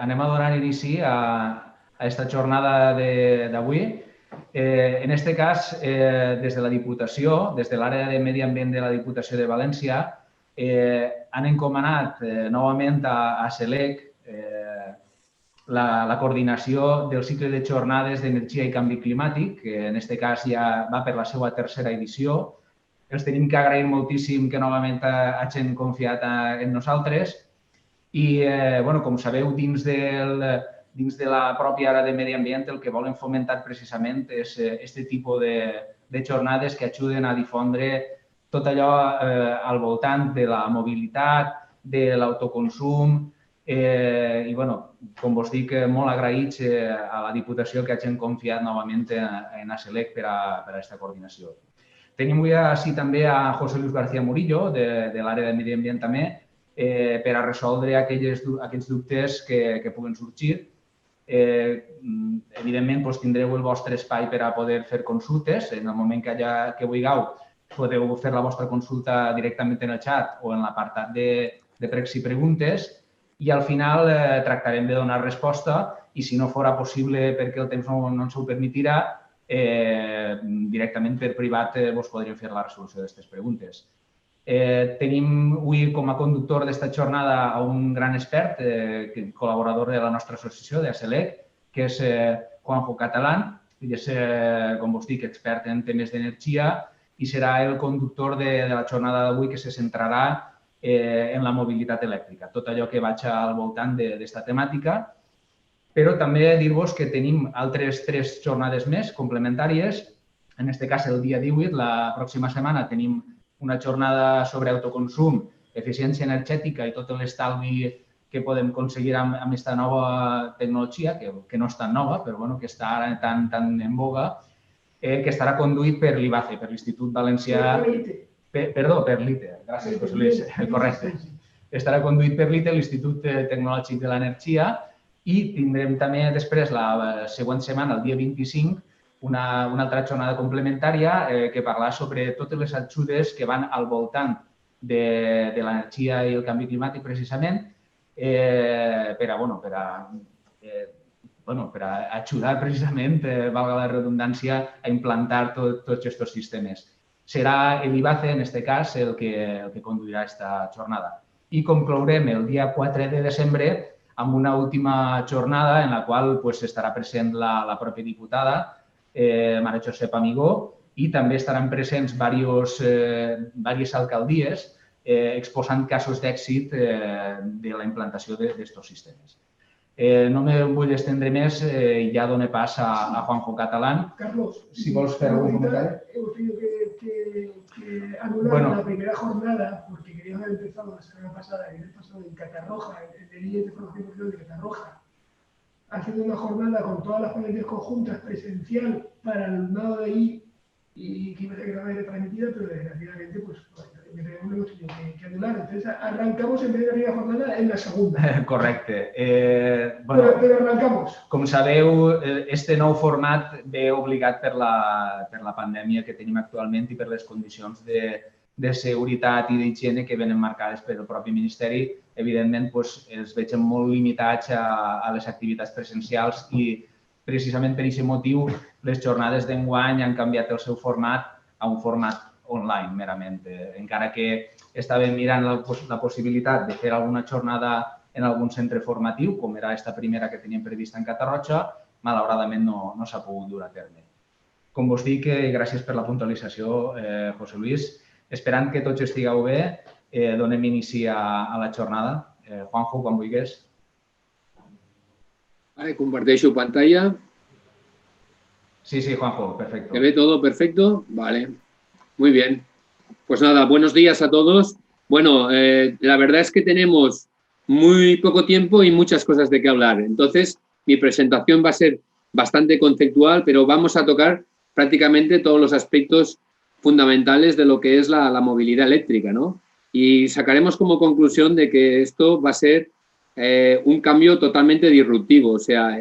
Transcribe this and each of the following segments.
anem a donar inici a esta jornada d'avui. En aquest cas, des de la Diputació, des de l'àrea de Medi Ambient de la Diputació de València, han encomanat novament a SELEC la coordinació del cicle de jornades d'energia i canvi climàtic, que en aquest cas ja va per la seva tercera edició. Els tenim que agrair moltíssim que novament hagin confiat en nosaltres i, com sabeu, dins de la pròpia àrea de medi ambient el que volen fomentar precisament és aquest tipus de jornades que ajuden a difondre tot allò al voltant de la mobilitat, de l'autoconsum i, com vos dic, molt agraïts a la Diputació que hagin confiat novament en ASELEC per a aquesta coordinació. Tenim avui així també a José Luis García Murillo, de l'àrea de medi ambient també, per a resoldre aquests dubtes que puguen sorgir. Evidentment, tindreu el vostre espai per a poder fer consultes. En el moment que vulgueu, podeu fer la vostra consulta directament en el xat o en l'apartat de pregs i preguntes i al final tractarem de donar resposta i si no fora possible perquè el temps no ens ho permetirà, directament per privat vos podríem fer la resolució d'aquestes preguntes. Tenim avui com a conductor d'esta jornada a un gran expert, col·laborador de la nostra associació, d'ASELEC, que és Juanjo Catalán. Ell és, com vos dic, expert en temes d'energia i serà el conductor de la jornada d'avui que se centrarà en la mobilitat elèctrica, tot allò que vaig al voltant d'esta temàtica. Però també dir-vos que tenim altres 3 jornades més complementàries. En aquest cas, el dia 18, la pròxima setmana, tenim una jornada sobre autoconsum, eficiència energètica i tot l'estalvi que podem aconseguir amb aquesta nova tecnologia, que no és tan nova, però que està ara tan en boga, que estarà conduït per l'IBACE, per l'Institut Valencià... Perdó, per l'ITE. Gràcies, José Luis. Correcte. Estarà conduït per l'ITE, l'Institut Tecnològic de l'Energia, i tindrem també després, la següent setmana, el dia 25, una altra jornada complementària que parlarà sobre totes les ajudes que van al voltant de l'energia i el canvi climàtic, precisament, per a ajudar, precisament, valga la redundància, a implantar tots aquests sistemes. Serà l'IBACE, en aquest cas, el que conduirà aquesta jornada. I conclourem el dia 4 de desembre amb una última jornada en la qual estarà present la pròpia diputada, Maria Josep Amigó, i també estaran presents diverses alcaldies exposant casos d'èxit de la implantació d'aquests sistemes. No me vull estendre més i ja dono pas a Juanjo Catalán. Carlos, si vols fer algun comentari. Hemos tenido que anular la primera jornada porque queríamos haber empezado la semana pasada, el mes pasado, en Catarroja, en el IES de formación de Catarroja, haciendo una jornada con todas las ponencias conjuntas presencial para el alumnado de ahí y que iba a ser grabada y retransmitida, pero desgraciadamente hemos tenido que anular. Entonces arrancamos en vez de la primera jornada en la segunda. Correcte. Però arrancamos. Com sabeu, este nou format ve obligat per la pandèmia que tenim actualment i per les condicions de seguretat i d'higiene que venen marcades pel propi Ministeri. Evidentment, els veig molt limitats a les activitats presencials i precisament per aquest motiu les jornades d'enguany han canviat el seu format a un format online, merament. Encara que estàvem mirant la possibilitat de fer alguna jornada en algun centre formatiu, com era aquesta primera que teníem prevista en Catarroja, malauradament no s'ha pogut dur a terme. Com vos dic, gràcies per la puntualització, José Luis. Esperant que tots estigueu bé, donem inici a la jornada. Juanjo, quan vulguis. Vale, comparteixo pantalla. Sí, Juanjo, perfecto. ¿Se ve todo perfecto? Vale. Muy bien. Pues nada, buenos días a todos. Bueno, la verdad es que tenemos muy poco tiempo y muchas cosas de qué hablar. Entonces, mi presentación va a ser bastante conceptual, pero vamos a tocar prácticamente todos los aspectos fundamentales de lo que es la movilidad eléctrica, ¿no? Y sacaremos como conclusión de que esto va a ser un cambio totalmente disruptivo. O sea,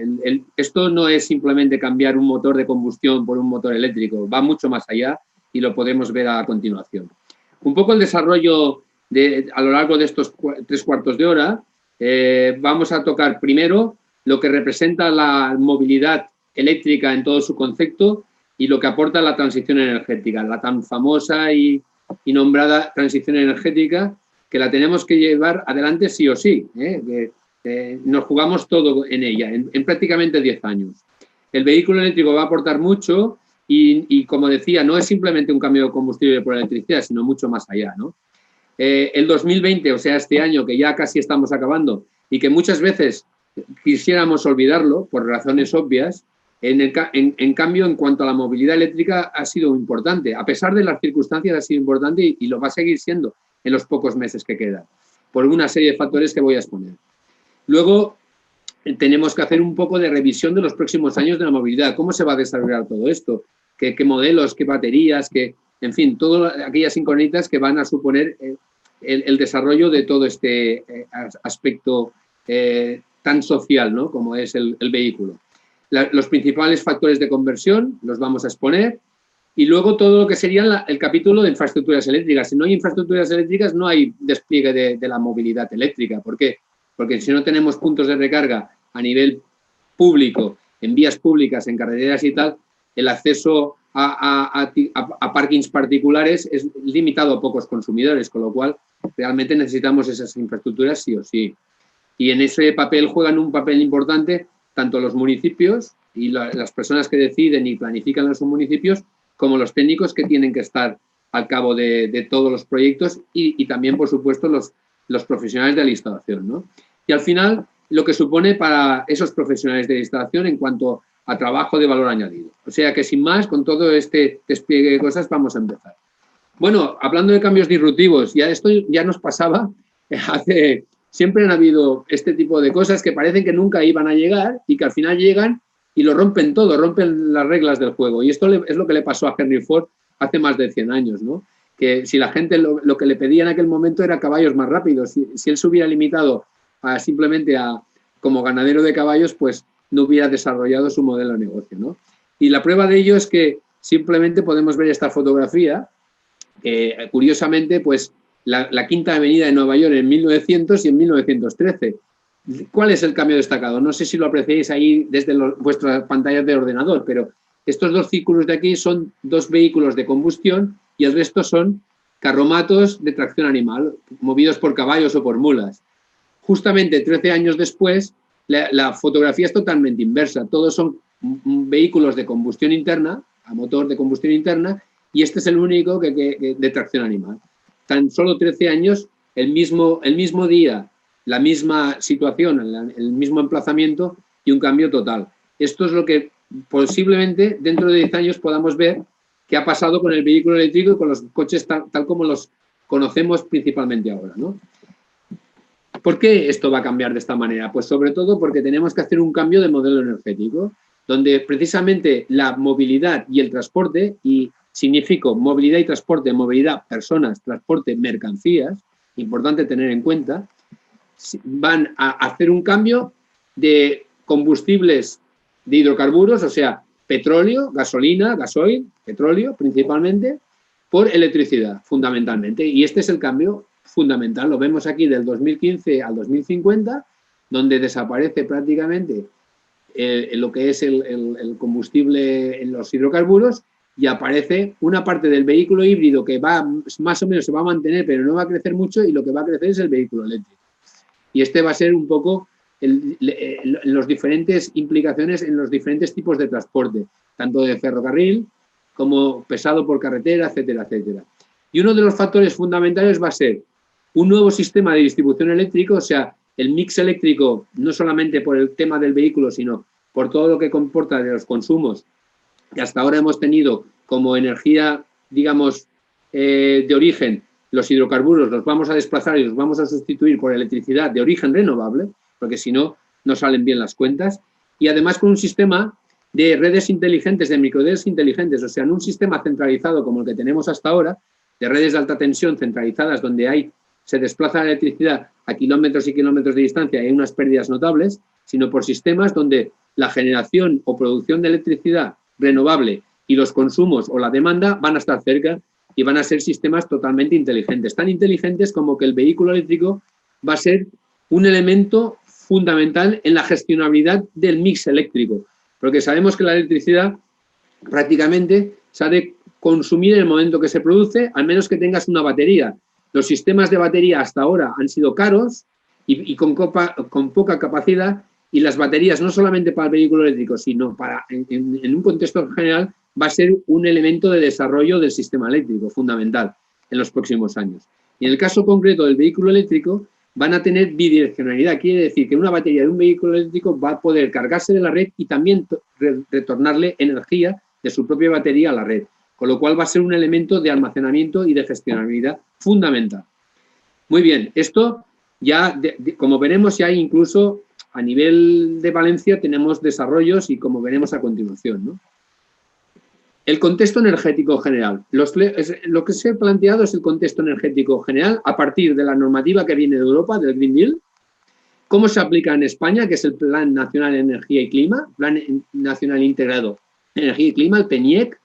esto no es simplemente cambiar un motor de combustión por un motor eléctrico, va mucho más allá y lo podemos ver a continuación. Un poco el desarrollo a lo largo de estos 3 cuartos de hora Vamos a tocar primero lo que representa la movilidad eléctrica en todo su concepto y lo que aporta la transición energética, la tan famosa y nombrada transición energética, que la tenemos que llevar adelante sí o sí, nos jugamos todo en ella, en prácticamente 10 años. El vehículo eléctrico va a aportar mucho y, como decía, no es simplemente un cambio de combustible por electricidad, sino mucho más allá, ¿no? El 2020, o sea, este año que ya casi estamos acabando y que muchas veces quisiéramos olvidarlo por razones obvias, en cambio, en cuanto a la movilidad eléctrica ha sido importante. A pesar de las circunstancias ha sido importante y lo va a seguir siendo en los pocos meses que quedan, por una serie de factores que voy a exponer. Luego, tenemos que hacer un poco de revisión de los próximos años de la movilidad. ¿Cómo se va a desarrollar todo esto? ¿Qué modelos, qué baterías, en fin, todas aquellas incógnitas que van a suponer el desarrollo de todo este aspecto tan social, ¿no?, como es el vehículo. Los principales factores de conversión los vamos a exponer y luego todo lo que sería el capítulo de infraestructuras eléctricas. Si no hay infraestructuras eléctricas, no hay despliegue de la movilidad eléctrica. ¿Por qué? Porque si no tenemos puntos de recarga a nivel público, en vías públicas, en carreteras y tal, el acceso a parkings particulares es limitado a pocos consumidores, con lo cual realmente necesitamos esas infraestructuras sí o sí. Y en ese papel juegan un papel importante tanto los municipios y las personas que deciden y planifican los municipios, como los técnicos que tienen que estar al cabo de todos los proyectos y también, por supuesto, los profesionales de la instalación, ¿no? Y al final, lo que supone para esos profesionales de la instalación en cuanto a trabajo de valor añadido. O sea que, sin más, con todo este despliegue de cosas, vamos a empezar. Bueno, hablando de cambios disruptivos, esto ya nos pasaba siempre han habido este tipo de cosas que parecen que nunca iban a llegar y que al final llegan y lo rompen todo, rompen las reglas del juego. Y esto es lo que le pasó a Henry Ford hace más de 100 años, ¿no? Que si la gente lo que le pedía en aquel momento era caballos más rápidos, si él se hubiera limitado simplemente como ganadero de caballos, pues no hubiera desarrollado su modelo de negocio, ¿no? Y la prueba de ello es que simplemente podemos ver esta fotografía, que curiosamente, pues la Quinta Avenida de Nueva York en 1900 y en 1913. ¿Cuál es el cambio destacado? No sé si lo apreciáis ahí desde vuestras pantallas de ordenador, pero estos dos círculos de aquí son dos vehículos de combustión y el resto son carromatos de tracción animal, movidos por caballos o por mulas. Justamente 13 años después, la fotografía es totalmente inversa. Todos son vehículos de combustión interna, a motor de combustión interna, y este es el único de tracción animal. Tan solo 13 años, el mismo día, la misma situación, el mismo emplazamiento y un cambio total. Esto es lo que posiblemente dentro de 10 años podamos ver qué ha pasado con el vehículo eléctrico y con los coches tal como los conocemos principalmente ahora, ¿no? ¿Por qué esto va a cambiar de esta manera? Pues sobre todo porque tenemos que hacer un cambio de modelo energético, donde precisamente la movilidad y el transporte, y significo movilidad y transporte, movilidad personas, transporte mercancías, importante tener en cuenta, van a hacer un cambio de combustibles de hidrocarburos, o sea, petróleo, gasolina, gasoil, petróleo principalmente, por electricidad fundamentalmente. Y este es el cambio fundamental, lo vemos aquí del 2015 al 2050, donde desaparece prácticamente lo que es el combustible en los hidrocarburos y aparece una parte del vehículo híbrido que más o menos se va a mantener, pero no va a crecer mucho, y lo que va a crecer es el vehículo eléctrico. Y este va a ser un poco las diferentes implicaciones en los diferentes tipos de transporte, tanto de ferrocarril como pesado por carretera, etcétera, etcétera. Y uno de los factores fundamentales va a ser un nuevo sistema de distribución eléctrico, o sea, el mix eléctrico, no solamente por el tema del vehículo, sino por todo lo que comporta de los consumos que hasta ahora hemos tenido como energía, digamos, de origen. Los hidrocarburos los vamos a desplazar y los vamos a sustituir por electricidad de origen renovable, porque si no, no salen bien las cuentas. Y además con un sistema de redes inteligentes, de microredes inteligentes, o sea, en un sistema centralizado como el que tenemos hasta ahora, de redes de alta tensión centralizadas donde se desplaza la electricidad a kilómetros y kilómetros de distancia y hay unas pérdidas notables, sino por sistemas donde la generación o producción de electricidad renovable y los consumos o la demanda van a estar cerca y van a ser sistemas totalmente inteligentes, tan inteligentes como que el vehículo eléctrico va a ser un elemento fundamental en la gestionabilidad del mix eléctrico, porque sabemos que la electricidad prácticamente se ha de consumir en el momento que se produce, al menos que tengas una batería. Los sistemas de batería hasta ahora han sido caros y con poca capacidad, y las baterías no solamente para el vehículo eléctrico, sino en un contexto general, va a ser un elemento de desarrollo del sistema eléctrico fundamental en los próximos años. Y en el caso concreto del vehículo eléctrico, van a tener bidireccionalidad. Quiere decir que una batería de un vehículo eléctrico va a poder cargarse de la red y también retornarle energía de su propia batería a la red, con lo cual va a ser un elemento de almacenamiento y de gestionabilidad fundamental. Muy bien, esto ya, como veremos, ya incluso a nivel de Valencia tenemos desarrollos y como veremos a continuación, ¿no? El contexto energético general. Lo que se ha planteado es el contexto energético general a partir de la normativa que viene de Europa, del Green Deal, cómo se aplica en España, que es el Plan Nacional de Energía y Clima, Plan Nacional Integrado de Energía y Clima, el PENIEC,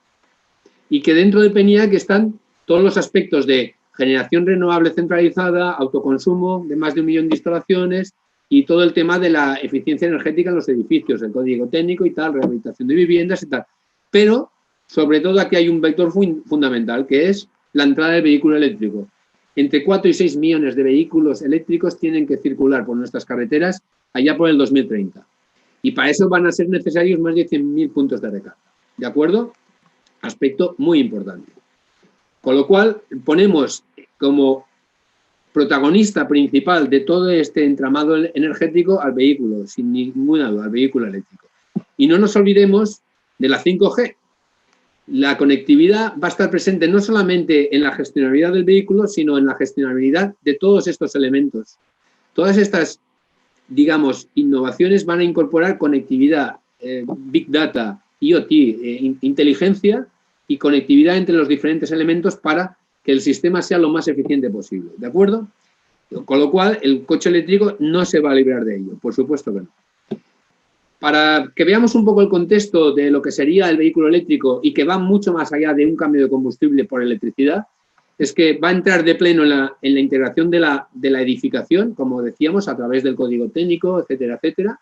y que dentro del PENIEC están todos los aspectos de generación renovable centralizada, autoconsumo de más de 1 millón de instalaciones y todo el tema de la eficiencia energética en los edificios, el código técnico y tal, rehabilitación de viviendas y tal. Pero sobre todo aquí hay un vector fundamental, que es la entrada del vehículo eléctrico. Entre 4 y 6 millones de vehículos eléctricos tienen que circular por nuestras carreteras allá por el 2030. Y para eso van a ser necesarios más de 100.000 puntos de recarga. ¿De acuerdo? Aspecto muy importante. Con lo cual, ponemos como protagonista principal de todo este entramado energético al vehículo, sin ninguna duda, al vehículo eléctrico. Y no nos olvidemos de la 5G. La conectividad va a estar presente no solamente en la gestionabilidad del vehículo, sino en la gestionabilidad de todos estos elementos. Todas estas, digamos, innovaciones van a incorporar conectividad, Big Data, IoT, inteligencia y conectividad entre los diferentes elementos para que el sistema sea lo más eficiente posible. ¿De acuerdo? Con lo cual, el coche eléctrico no se va a librar de ello, por supuesto que no. Para que veamos un poco el contexto de lo que sería el vehículo eléctrico y que va mucho más allá de un cambio de combustible por electricidad, es que va a entrar de pleno en la integración de la edificación, como decíamos, a través del código técnico, etcétera, etcétera.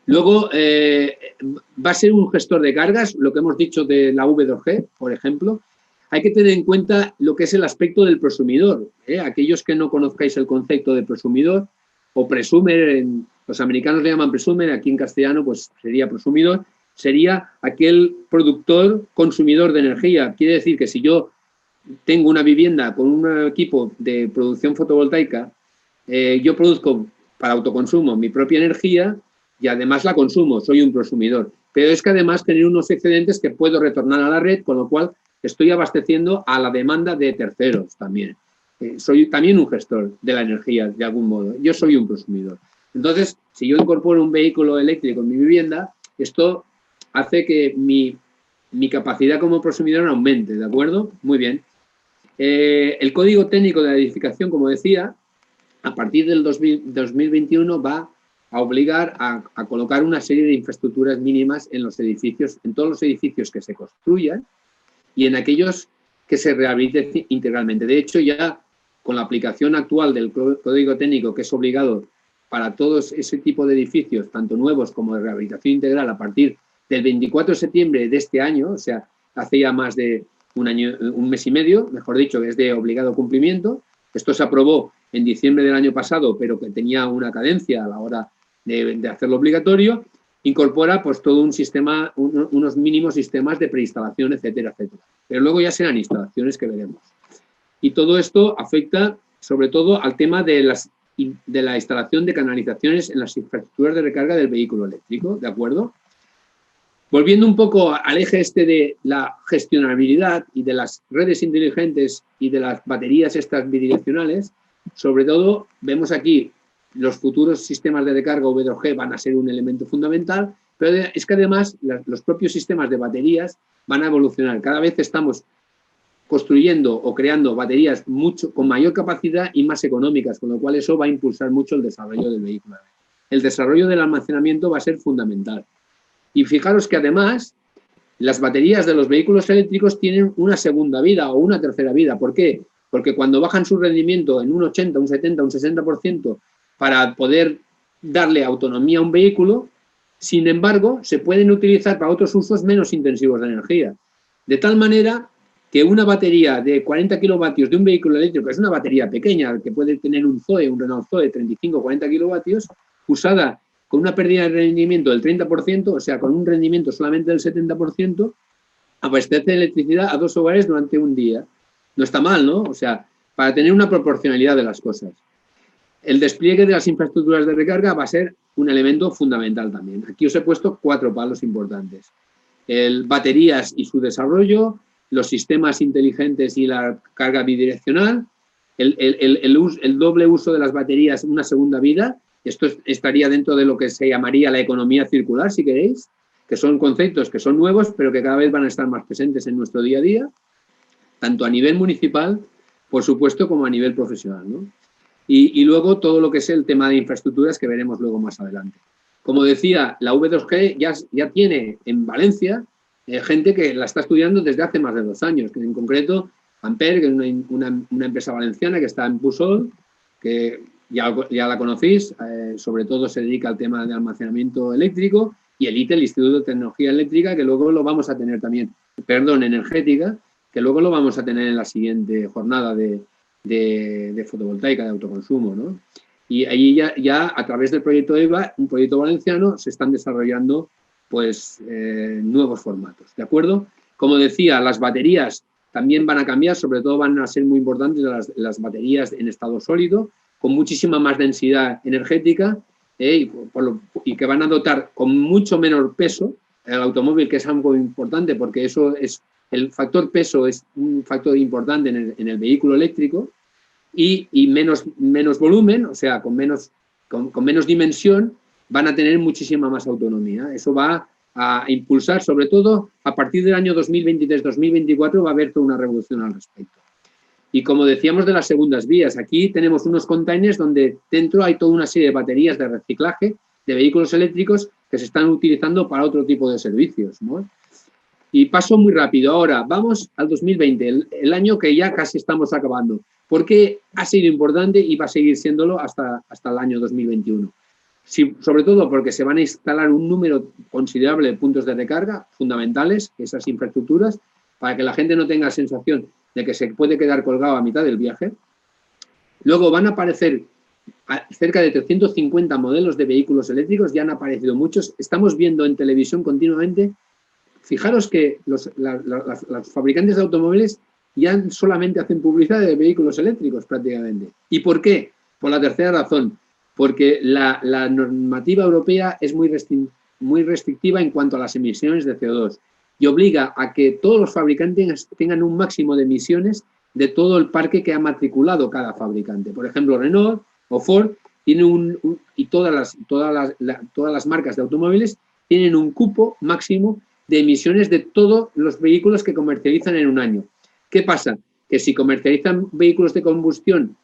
Luego, va a ser un gestor de cargas, lo que hemos dicho de la V2G, por ejemplo. Hay que tener en cuenta lo que es el aspecto del prosumidor. Aquellos que no conozcáis el concepto de prosumidor o presumer, los americanos le llaman presumer, aquí en castellano pues sería prosumidor, sería aquel productor consumidor de energía. Quiere decir que si yo tengo una vivienda con un equipo de producción fotovoltaica, yo produzco para autoconsumo mi propia energía y además la consumo, soy un prosumidor. Pero es que además tener unos excedentes que puedo retornar a la red, con lo cual estoy abasteciendo a la demanda de terceros también. Soy también un gestor de la energía, de algún modo. Yo soy un prosumidor. Entonces, si yo incorporo un vehículo eléctrico en mi vivienda, esto hace que mi capacidad como prosumidor aumente, ¿de acuerdo? Muy bien. El código técnico de la edificación, como decía, a partir del 2021 va a obligar a colocar una serie de infraestructuras mínimas en los edificios, en todos los edificios que se construyan y en aquellos que se rehabiliten integralmente. De hecho, ya con la aplicación actual del código técnico, que es obligado para todos ese tipo de edificios, tanto nuevos como de rehabilitación integral, a partir del 24 de septiembre de este año, o sea, hace ya más de un mes y medio, mejor dicho, que es de obligado cumplimiento. Esto se aprobó en diciembre del año pasado, pero que tenía una cadencia a la hora de hacerlo obligatorio. Incorpora pues todo un sistema, unos mínimos sistemas de preinstalación, etcétera, etcétera. Pero luego ya serán instalaciones que veremos. Y todo esto afecta sobre todo al tema de la instalación de canalizaciones en las infraestructuras de recarga del vehículo eléctrico, ¿de acuerdo? Volviendo un poco al eje este de la gestionabilidad y de las redes inteligentes y de las baterías estas bidireccionales, sobre todo vemos aquí los futuros sistemas de recarga V2G van a ser un elemento fundamental, pero es que además los propios sistemas de baterías van a evolucionar. Cada vez estamos construyendo o creando baterías con mayor capacidad y más económicas, con lo cual eso va a impulsar mucho el desarrollo del vehículo. El desarrollo del almacenamiento va a ser fundamental. Y fijaros que además las baterías de los vehículos eléctricos tienen una segunda vida o una tercera vida. ¿Por qué? Porque cuando bajan su rendimiento en un 80, un 70, un 60%, para poder darle autonomía a un vehículo. Sin embargo, se pueden utilizar para otros usos menos intensivos de energía. De tal manera que una batería de 40 kilovatios de un vehículo eléctrico, es una batería pequeña, que puede tener un Zoe, un Renault Zoe, 35 o 40 kilovatios, usada con una pérdida de rendimiento del 30%, o sea, con un rendimiento solamente del 70%, abastece electricidad a 2 hogares durante un día. No está mal, ¿no? O sea, para tener una proporcionalidad de las cosas. El despliegue de las infraestructuras de recarga va a ser un elemento fundamental también. Aquí os he puesto 4 palos importantes. Baterías y su desarrollo, los sistemas inteligentes y la carga bidireccional, el doble uso de las baterías, una segunda vida. Esto estaría dentro de lo que se llamaría la economía circular, si queréis, que son conceptos que son nuevos, pero que cada vez van a estar más presentes en nuestro día a día, tanto a nivel municipal, por supuesto, como a nivel profesional, ¿no? Y luego todo lo que es el tema de infraestructuras, que veremos luego más adelante. Como decía, la V2G ya tiene en Valencia gente que la está estudiando desde hace más de 2 años, que en concreto Ampere, que es una empresa valenciana que está en Pusol, que ya la conocéis, sobre todo se dedica al tema de almacenamiento eléctrico, y el ITE, el Instituto de Tecnología Eléctrica, que luego lo vamos a tener también, energética, que luego lo vamos a tener en la siguiente jornada de fotovoltaica, de autoconsumo, ¿no? Y ahí ya a través del proyecto EVA, un proyecto valenciano, se están desarrollando pues nuevos formatos, ¿de acuerdo? Como decía, las baterías también van a cambiar, sobre todo van a ser muy importantes las baterías en estado sólido, con muchísima más densidad energética y que van a dotar con mucho menor peso el automóvil, que es algo importante porque eso es, el factor peso es un factor importante en el vehículo eléctrico, y menos volumen, o sea, con menos dimensión, van a tener muchísima más autonomía. Eso va a impulsar, sobre todo a partir del año 2023-2024, va a haber toda una revolución al respecto. Y como decíamos de las segundas vías, aquí tenemos unos containers donde dentro hay toda una serie de baterías de reciclaje de vehículos eléctricos que se están utilizando para otro tipo de servicios, ¿no? Y paso muy rápido. Ahora, vamos al 2020, el año que ya casi estamos acabando. Porque ha sido importante y va a seguir siéndolo hasta el año 2021. Sí, sobre todo porque se van a instalar un número considerable de puntos de recarga fundamentales, esas infraestructuras, para que la gente no tenga sensación de que se puede quedar colgado a mitad del viaje. Luego van a aparecer cerca de 350 modelos de vehículos eléctricos, ya han aparecido muchos. Estamos viendo en televisión continuamente. Fijaros que los fabricantes de automóviles ya solamente hacen publicidad de vehículos eléctricos prácticamente. ¿Y por qué? Por la tercera razón, porque la normativa europea es muy restrictiva en cuanto a las emisiones de CO2 y obliga a que todos los fabricantes tengan un máximo de emisiones de todo el parque que ha matriculado cada fabricante. Por ejemplo, Renault o Ford tienen y todas las marcas de automóviles tienen un cupo máximo de emisiones de todos los vehículos que comercializan en un año. ¿Qué pasa? Que si comercializan vehículos de combustión,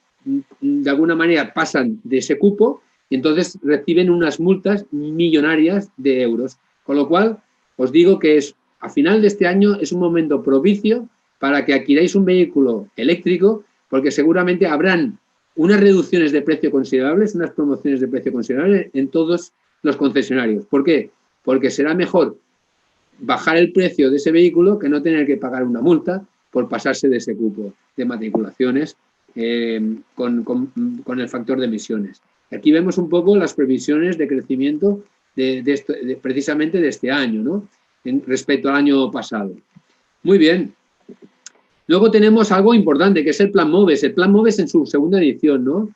de alguna manera pasan de ese cupo y entonces reciben unas multas millonarias de euros. Con lo cual, os digo que a final de este año es un momento propicio para que adquiráis un vehículo eléctrico, porque seguramente habrán unas reducciones de precio considerables, unas promociones de precio considerables en todos los concesionarios. ¿Por qué? Porque será mejor bajar el precio de ese vehículo que no tener que pagar una multa por pasarse de ese cupo de matriculaciones con el factor de emisiones. Aquí vemos un poco las previsiones de crecimiento precisamente de este año, ¿no? Respecto al año pasado. Muy bien. Luego tenemos algo importante, que es el Plan MOVES. El Plan MOVES en su segunda edición, ¿no?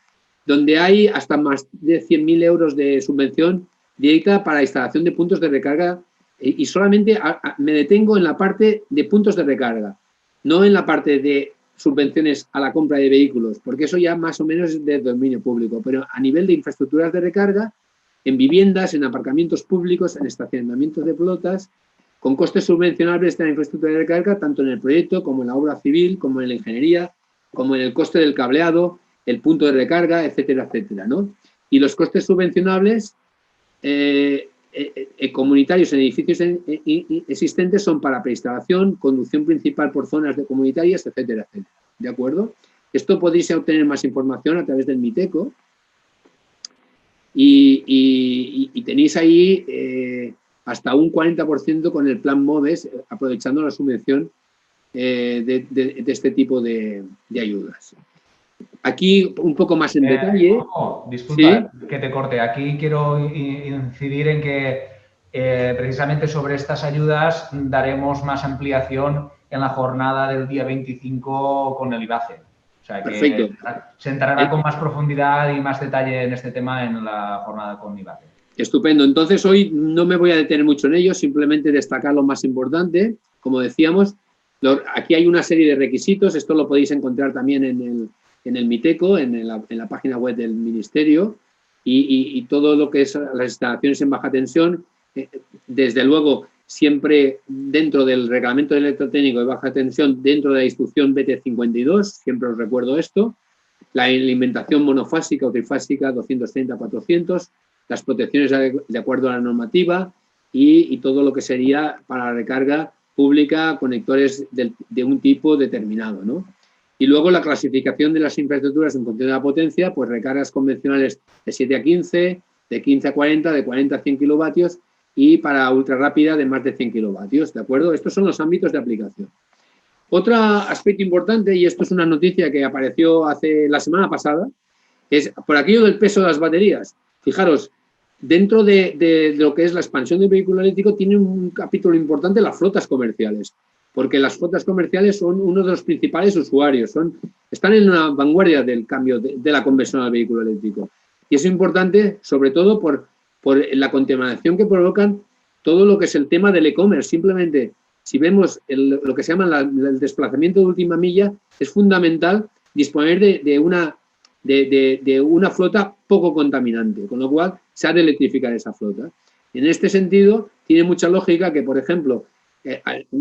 Donde hay hasta más de 100.000 euros de subvención directa para instalación de puntos de recarga, y solamente me detengo en la parte de puntos de recarga, no en la parte de subvenciones a la compra de vehículos, porque eso ya más o menos es de dominio público, pero a nivel de infraestructuras de recarga, en viviendas, en aparcamientos públicos, en estacionamientos de flotas, con costes subvencionables de la infraestructura de recarga, tanto en el proyecto como en la obra civil, como en la ingeniería, como en el coste del cableado, el punto de recarga, etcétera, etcétera, ¿no? Y los costes subvencionables comunitarios en edificios existentes son para preinstalación, conducción principal por zonas de comunitarias, etcétera, etcétera. ¿De acuerdo? Esto podéis obtener más información a través del MITECO. y tenéis ahí hasta un 40% con el plan MOVES, aprovechando la subvención de este tipo de ayudas. Aquí un poco más en detalle. Disculpa, ¿sí? que te corte. Aquí quiero incidir en que precisamente sobre estas ayudas daremos más ampliación en la jornada del día 25 con el IBACE. O sea que Perfecto. se entrará con más profundidad y más detalle en este tema en la jornada con IBACE. Estupendo. Entonces hoy no me voy a detener mucho en ello, simplemente destacar lo más importante. Como decíamos, aquí hay una serie de requisitos, esto lo podéis encontrar también en el MITECO, en la página web del Ministerio, y todo lo que es las instalaciones en baja tensión, desde luego siempre dentro del reglamento electrotécnico de baja tensión, dentro de la instrucción BT52, siempre os recuerdo esto, la alimentación monofásica o trifásica 230-400, las protecciones de acuerdo a la normativa y todo lo que sería para la recarga pública, conectores de un tipo determinado, ¿no? Y luego la clasificación de las infraestructuras en función de la potencia, pues recargas convencionales de 7 a 15, de 15 a 40, de 40 a 100 kilovatios y para ultra rápida de más de 100 kilovatios, ¿de acuerdo? Estos son los ámbitos de aplicación. Otro aspecto importante, y esto es una noticia que apareció la semana pasada, es por aquello del peso de las baterías. Fijaros, dentro de lo que es la expansión del vehículo eléctrico tiene un capítulo importante las flotas comerciales, porque las flotas comerciales son uno de los principales usuarios, están en la vanguardia del cambio de la conversión al vehículo eléctrico. Y es importante, sobre todo, por la contaminación que provocan todo lo que es el tema del e-commerce. Simplemente, si vemos lo que se llama el desplazamiento de última milla, es fundamental disponer de una flota poco contaminante, con lo cual se ha de electrificar esa flota. En este sentido, tiene mucha lógica que, por ejemplo,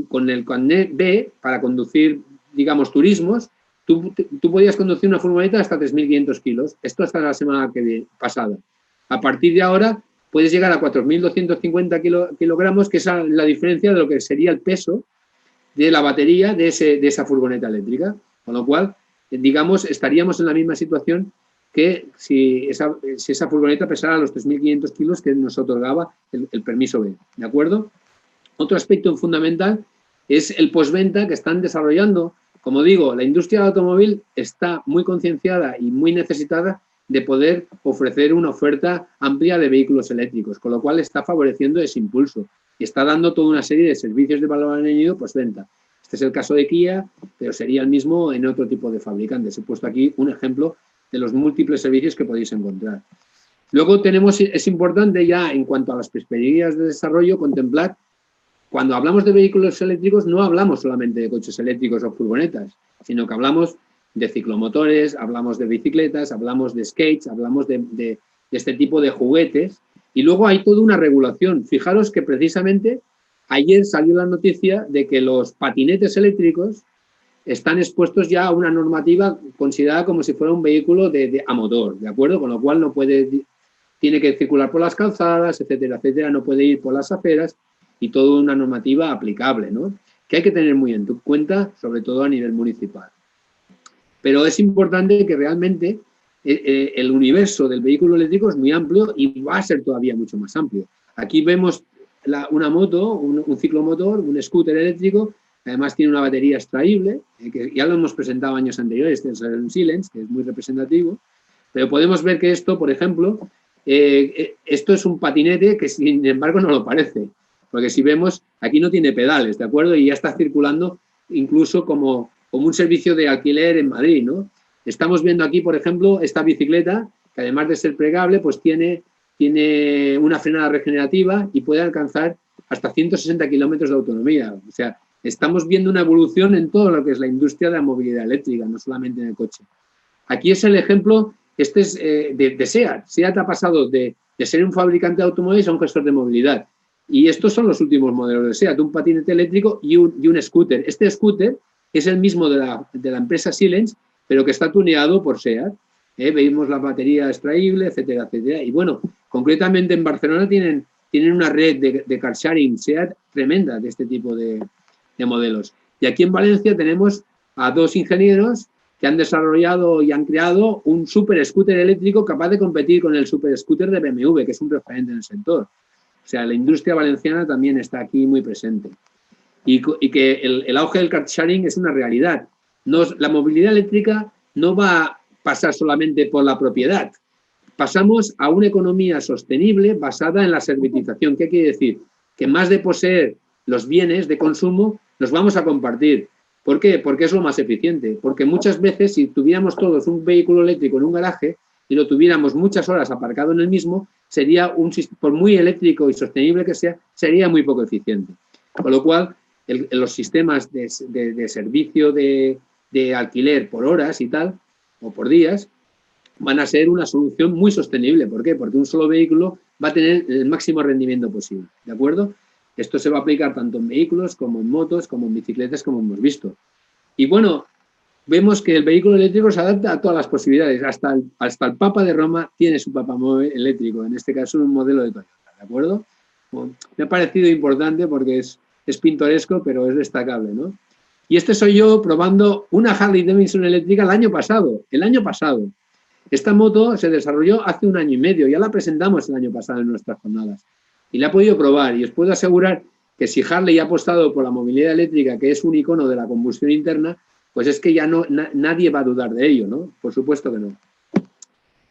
con el Carnet B, para conducir, digamos, turismos, tú podías conducir una furgoneta hasta 3.500 kilos. Esto hasta la semana pasada. A partir de ahora, puedes llegar a 4.250 kilogramos, que es la diferencia de lo que sería el peso de la batería de esa furgoneta eléctrica. Con lo cual, digamos, estaríamos en la misma situación que si esa furgoneta pesara los 3.500 kilos que nos otorgaba el permiso B, ¿de acuerdo? Otro aspecto fundamental es el postventa que están desarrollando. Como digo, la industria del automóvil está muy concienciada y muy necesitada de poder ofrecer una oferta amplia de vehículos eléctricos, con lo cual está favoreciendo ese impulso y está dando toda una serie de servicios de valor añadido postventa. Este es el caso de Kia, pero sería el mismo en otro tipo de fabricantes. He puesto aquí un ejemplo de los múltiples servicios que podéis encontrar. Luego es importante ya en cuanto a las perspectivas de desarrollo contemplar, cuando hablamos de vehículos eléctricos no hablamos solamente de coches eléctricos o furgonetas, sino que hablamos de ciclomotores, hablamos de bicicletas, hablamos de skates, hablamos de este tipo de juguetes y luego hay toda una regulación. Fijaros que precisamente ayer salió la noticia de que los patinetes eléctricos están expuestos ya a una normativa considerada como si fuera un vehículo a motor, ¿de acuerdo? Con lo cual tiene que circular por las calzadas, etcétera, etcétera, no puede ir por las aceras y toda una normativa aplicable, ¿no? Que hay que tener muy en cuenta, sobre todo a nivel municipal. Pero es importante que realmente el universo del vehículo eléctrico es muy amplio y va a ser todavía mucho más amplio. Aquí vemos una moto, un ciclomotor, un scooter eléctrico, además tiene una batería extraíble, que ya lo hemos presentado años anteriores, el Silence, que es muy representativo, pero podemos ver que esto, por ejemplo, esto es un patinete que sin embargo no lo parece, porque si vemos, aquí no tiene pedales, ¿de acuerdo? Y ya está circulando incluso como un servicio de alquiler en Madrid, ¿no? Estamos viendo aquí, por ejemplo, esta bicicleta, que además de ser plegable, pues tiene una frenada regenerativa y puede alcanzar hasta 160 kilómetros de autonomía. O sea, estamos viendo una evolución en todo lo que es la industria de la movilidad eléctrica, no solamente en el coche. Aquí es el ejemplo, este es de SEAT. SEAT ha pasado de ser un fabricante de automóviles a un gestor de movilidad. Y estos son los últimos modelos de SEAT, un patinete eléctrico y un scooter. Este scooter es el mismo de la empresa Silence, pero que está tuneado por SEAT. Veis la batería extraíble, etcétera, etcétera. Y bueno, concretamente en Barcelona tienen una red de car sharing SEAT tremenda de este tipo de modelos. Y aquí en Valencia tenemos a dos ingenieros que han desarrollado y han creado un super scooter eléctrico capaz de competir con el super scooter de BMW, que es un referente en el sector. O sea, la industria valenciana también está aquí muy presente. Y que el auge del car sharing es una realidad. La movilidad eléctrica no va a pasar solamente por la propiedad. Pasamos a una economía sostenible basada en la servitización. ¿Qué quiere decir? Que más de poseer los bienes de consumo, los vamos a compartir. ¿Por qué? Porque es lo más eficiente. Porque muchas veces, si tuviéramos todos un vehículo eléctrico en un garaje y lo tuviéramos muchas horas aparcado en el mismo, sería por muy eléctrico y sostenible que sea, sería muy poco eficiente. Con lo cual, los sistemas de servicio de alquiler por horas y tal, o por días, van a ser una solución muy sostenible. ¿Por qué? Porque un solo vehículo va a tener el máximo rendimiento posible. ¿De acuerdo? Esto se va a aplicar tanto en vehículos como en motos, como en bicicletas, como hemos visto. Y bueno, vemos que el vehículo eléctrico se adapta a todas las posibilidades. Hasta el Papa de Roma tiene su papamóvil eléctrico, en este caso un modelo de Toyota. ¿De acuerdo? Bueno, me ha parecido importante porque es pintoresco, pero es destacable, ¿no? Y este soy yo probando una Harley Davidson eléctrica el año pasado. Esta moto se desarrolló hace 1 año y medio, ya la presentamos el año pasado en nuestras jornadas. Y la he podido probar y os puedo asegurar que si Harley ha apostado por la movilidad eléctrica, que es un icono de la combustión interna, pues es que ya nadie va a dudar de ello, ¿no? Por supuesto que no.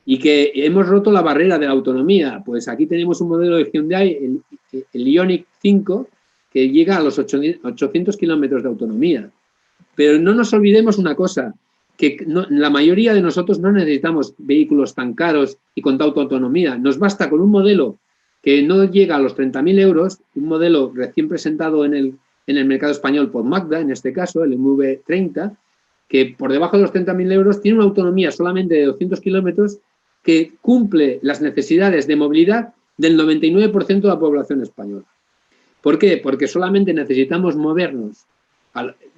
Y que hemos roto la barrera de la autonomía. Pues aquí tenemos un modelo de Hyundai, el Ioniq 5, que llega a los 800 kilómetros de autonomía. Pero no nos olvidemos una cosa, que la mayoría de nosotros no necesitamos vehículos tan caros y con tanta autonomía. Nos basta con un modelo que no llega a los 30.000 euros, un modelo recién presentado en el mercado español por Magda, en este caso, el MV30, que por debajo de los 30.000 euros tiene una autonomía solamente de 200 kilómetros que cumple las necesidades de movilidad del 99% de la población española. ¿Por qué? Porque solamente necesitamos movernos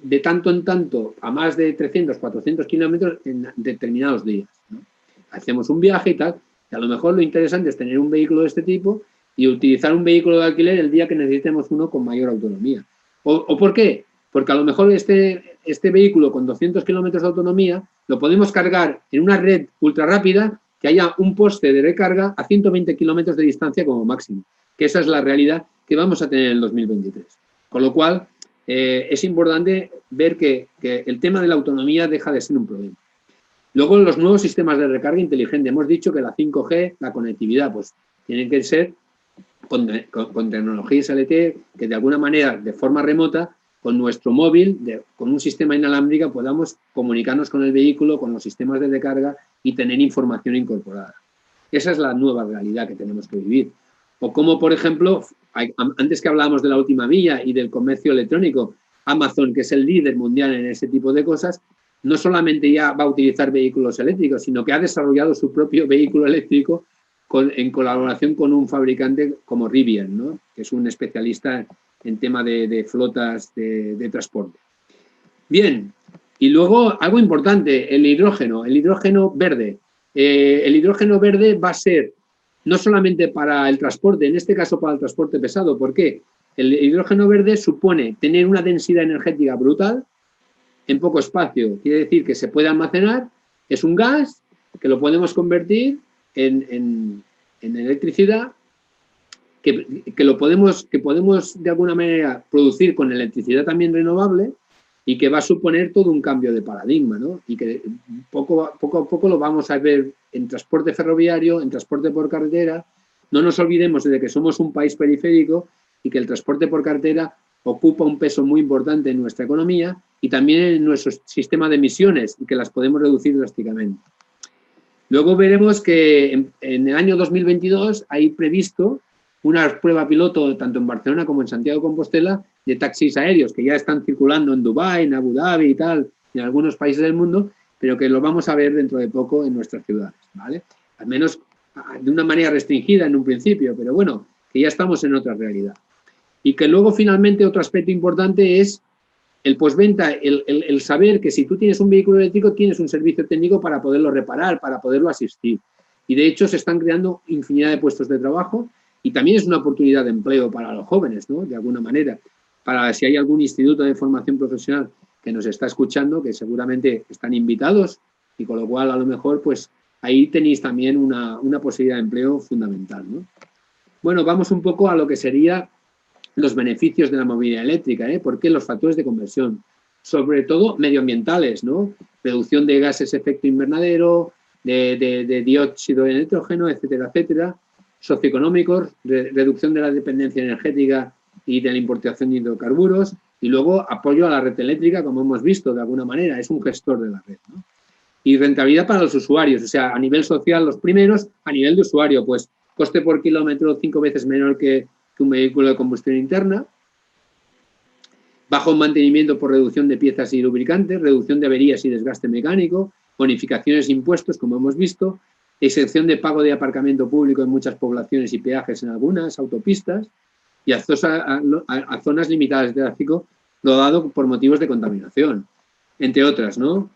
de tanto en tanto a más de 300, 400 kilómetros en determinados días, ¿no? Hacemos un viaje y tal, y a lo mejor lo interesante es tener un vehículo de este tipo y utilizar un vehículo de alquiler el día que necesitemos uno con mayor autonomía. ¿O por qué? Porque a lo mejor este vehículo con 200 kilómetros de autonomía lo podemos cargar en una red ultra rápida que haya un poste de recarga a 120 kilómetros de distancia como máximo, que esa es la realidad que vamos a tener en el 2023. Con lo cual, es importante ver que el tema de la autonomía deja de ser un problema. Luego, los nuevos sistemas de recarga inteligente. Hemos dicho que la 5G, la conectividad, pues tienen que ser con tecnología SLT, que de alguna manera, de forma remota, con nuestro móvil, con un sistema inalámbrico, podamos comunicarnos con el vehículo, con los sistemas de recarga y tener información incorporada. Esa es la nueva realidad que tenemos que vivir. O como, por ejemplo, antes que hablábamos de la última milla y del comercio electrónico, Amazon, que es el líder mundial en ese tipo de cosas, no solamente ya va a utilizar vehículos eléctricos, sino que ha desarrollado su propio vehículo eléctrico en colaboración con un fabricante como Rivian, ¿no? Que es un especialista en tema de flotas de transporte. Bien, y luego algo importante, el hidrógeno verde. El hidrógeno verde va a ser no solamente para el transporte, en este caso para el transporte pesado. ¿Por qué? El hidrógeno verde supone tener una densidad energética brutal en poco espacio. Quiere decir que se puede almacenar, es un gas que lo podemos convertir en electricidad, que podemos de alguna manera producir con electricidad también renovable y que va a suponer todo un cambio de paradigma, ¿no? Y que poco a poco lo vamos a ver en transporte ferroviario, en transporte por carretera. No nos olvidemos de que somos un país periférico y que el transporte por carretera ocupa un peso muy importante en nuestra economía y también en nuestro sistema de emisiones y que las podemos reducir drásticamente. Luego veremos que en el año 2022 hay previsto una prueba piloto tanto en Barcelona como en Santiago de Compostela de taxis aéreos que ya están circulando en Dubái, en Abu Dhabi y tal, en algunos países del mundo, pero que lo vamos a ver dentro de poco en nuestras ciudades, ¿vale? Al menos de una manera restringida en un principio, pero bueno, que ya estamos en otra realidad. Y que luego finalmente otro aspecto importante es el postventa, el saber que si tú tienes un vehículo eléctrico tienes un servicio técnico para poderlo reparar, para poderlo asistir. Y de hecho se están creando infinidad de puestos de trabajo y también es una oportunidad de empleo para los jóvenes, ¿no? De alguna manera, para si hay algún instituto de formación profesional que nos está escuchando, que seguramente están invitados y con lo cual a lo mejor pues ahí tenéis también una posibilidad de empleo fundamental, ¿no? Bueno, vamos un poco a lo que sería los beneficios de la movilidad eléctrica, ¿eh? ¿Por qué? Los factores de conversión, sobre todo medioambientales, ¿no? Reducción de gases efecto invernadero, de dióxido de nitrógeno, etcétera, etcétera. Socioeconómicos, reducción de la dependencia energética y de la importación de hidrocarburos, y luego apoyo a la red eléctrica, como hemos visto, de alguna manera, es un gestor de la red, ¿no? Y rentabilidad para los usuarios, o sea, a nivel social los primeros, a nivel de usuario, pues coste por kilómetro 5 veces menor que un vehículo de combustión interna, bajo mantenimiento por reducción de piezas y lubricantes, reducción de averías y desgaste mecánico, bonificaciones e impuestos, como hemos visto, exención de pago de aparcamiento público en muchas poblaciones y peajes en algunas autopistas, y a zonas limitadas de tráfico rodado por motivos de contaminación, entre otras, ¿no?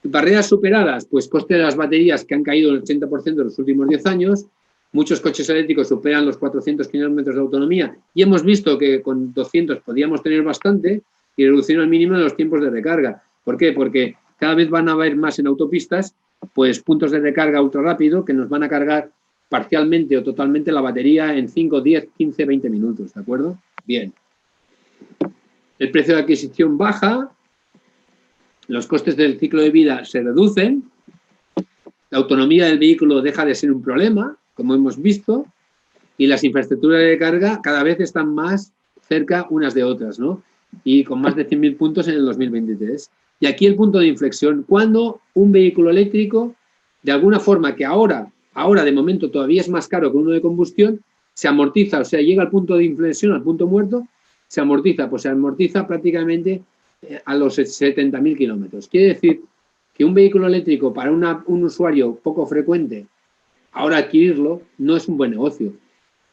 Barreras superadas, pues coste de las baterías que han caído el 80% en los últimos 10 años, muchos coches eléctricos superan los 400 kilómetros de autonomía y hemos visto que con 200 podíamos tener bastante y reducción al mínimo de los tiempos de recarga. ¿Por qué? Porque cada vez van a haber más en autopistas pues puntos de recarga ultra rápido que nos van a cargar parcialmente o totalmente la batería en 5, 10, 15, 20 minutos, ¿de acuerdo? Bien. El precio de adquisición baja, los costes del ciclo de vida se reducen, la autonomía del vehículo deja de ser un problema, como hemos visto, y las infraestructuras de carga cada vez están más cerca unas de otras, ¿no? Y con más de 100.000 puntos en el 2023. Y aquí el punto de inflexión, cuando un vehículo eléctrico, de alguna forma que ahora de momento todavía es más caro que uno de combustión, se amortiza, o sea, llega al punto de inflexión, al punto muerto, se amortiza, pues se amortiza prácticamente a los 70.000 kilómetros. Quiere decir que un vehículo eléctrico para un usuario poco frecuente, ahora adquirirlo, no es un buen negocio.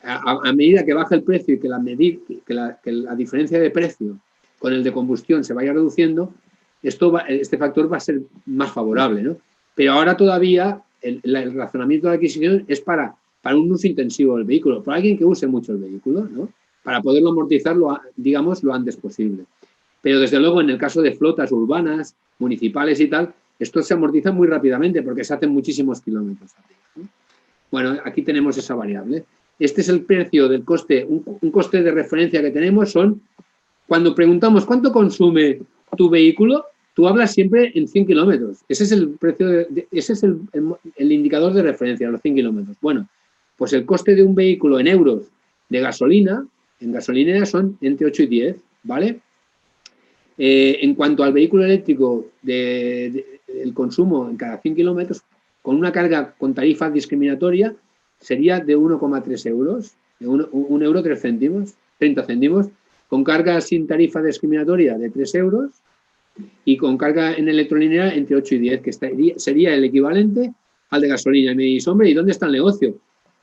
A medida que baja el precio y que la diferencia de precio con el de combustión se vaya reduciendo, este factor va a ser más favorable, ¿no? Pero ahora todavía el razonamiento de la adquisición es para un uso intensivo del vehículo, para alguien que use mucho el vehículo, ¿no? Para poderlo amortizar, digamos, lo antes posible. Pero desde luego en el caso de flotas urbanas, municipales y tal, esto se amortiza muy rápidamente porque se hacen muchísimos kilómetros, ¿no? Bueno, aquí tenemos esa variable. Este es el precio del coste, un coste de referencia que tenemos son, cuando preguntamos cuánto consume tu vehículo, tú hablas siempre en 100 kilómetros. Ese es el precio, ese es el indicador de referencia, los 100 kilómetros. Bueno, pues el coste de un vehículo en euros de gasolina, en gasolinera son entre 8 y 10, ¿vale? En cuanto al vehículo eléctrico, el consumo en cada 100 kilómetros, con una carga con tarifa discriminatoria, sería de 1,3 euros, de 1 euro 3 céntimos, 30 céntimos, con carga sin tarifa discriminatoria de 3 euros y con carga en electrolineal entre 8 y 10, que sería el equivalente al de gasolina. Y me dices, hombre, ¿y dónde está el negocio?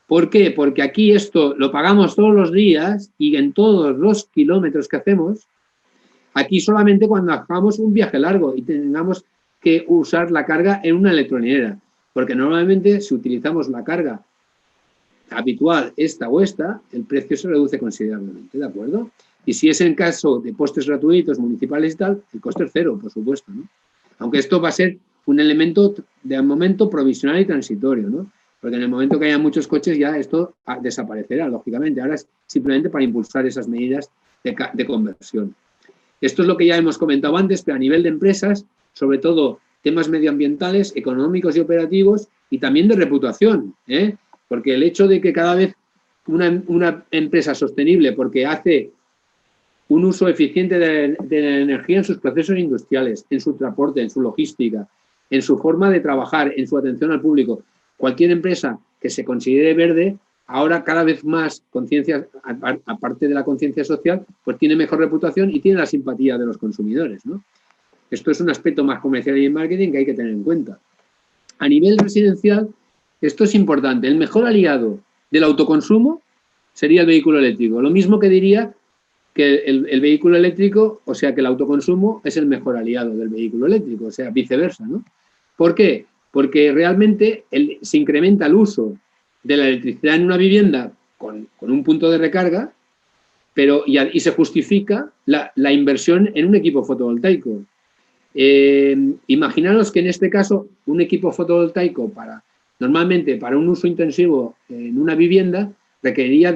¿Por qué? Porque aquí esto lo pagamos todos los días y en todos los kilómetros que hacemos, aquí solamente cuando hagamos un viaje largo y tengamos que usar la carga en una electrolinera, porque normalmente si utilizamos la carga habitual, esta o esta, el precio se reduce considerablemente, ¿de acuerdo? Y si es en caso de postes gratuitos, municipales y tal, el coste es cero, por supuesto, ¿no? Aunque esto va a ser un elemento de momento provisional y transitorio, ¿no? Porque en el momento que haya muchos coches ya esto desaparecerá, lógicamente. Ahora es simplemente para impulsar esas medidas de conversión. Esto es lo que ya hemos comentado antes, pero a nivel de empresas, sobre todo temas medioambientales, económicos y operativos, y también de reputación, ¿eh? Porque el hecho de que cada vez una empresa sostenible, porque hace un uso eficiente de la energía en sus procesos industriales, en su transporte, en su logística, en su forma de trabajar, en su atención al público, cualquier empresa que se considere verde, ahora cada vez más conciencia, aparte de la conciencia social, pues tiene mejor reputación y tiene la simpatía de los consumidores, ¿no? Esto es un aspecto más comercial y de marketing que hay que tener en cuenta. A nivel residencial, esto es importante. El mejor aliado del autoconsumo sería el vehículo eléctrico. Lo mismo que diría que el vehículo eléctrico, o sea, que el autoconsumo es el mejor aliado del vehículo eléctrico, o sea, viceversa, ¿no? ¿Por qué? Porque realmente se incrementa el uso de la electricidad en una vivienda con un punto de recarga, pero y se justifica la inversión en un equipo fotovoltaico. Imaginaros que en este caso un equipo fotovoltaico normalmente para un uso intensivo en una vivienda requeriría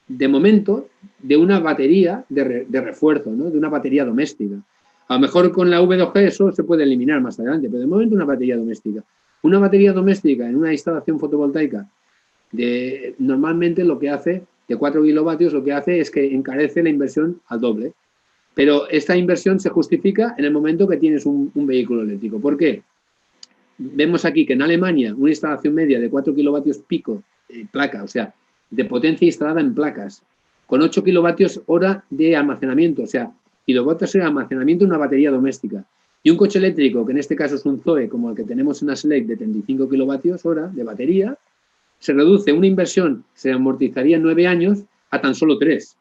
de momento de una batería de refuerzo, ¿no? De una batería doméstica. A lo mejor con la V2G eso se puede eliminar más adelante, pero de momento una batería doméstica. Una batería doméstica en una instalación fotovoltaica normalmente lo que hace, de 4 kilovatios, lo que hace es que encarece la inversión al doble. Pero esta inversión se justifica en el momento que tienes un vehículo eléctrico. ¿Por qué? Vemos aquí que en Alemania una instalación media de 4 kilovatios pico, placa, o sea, de potencia instalada en placas, con 8 kilovatios hora de almacenamiento, o sea, kilovatios de almacenamiento en una batería doméstica. Y un coche eléctrico, que en este caso es un Zoe, como el que tenemos en ASELEC, de 35 kilovatios hora de batería, se reduce una inversión, se amortizaría en 9 años, a tan solo 3.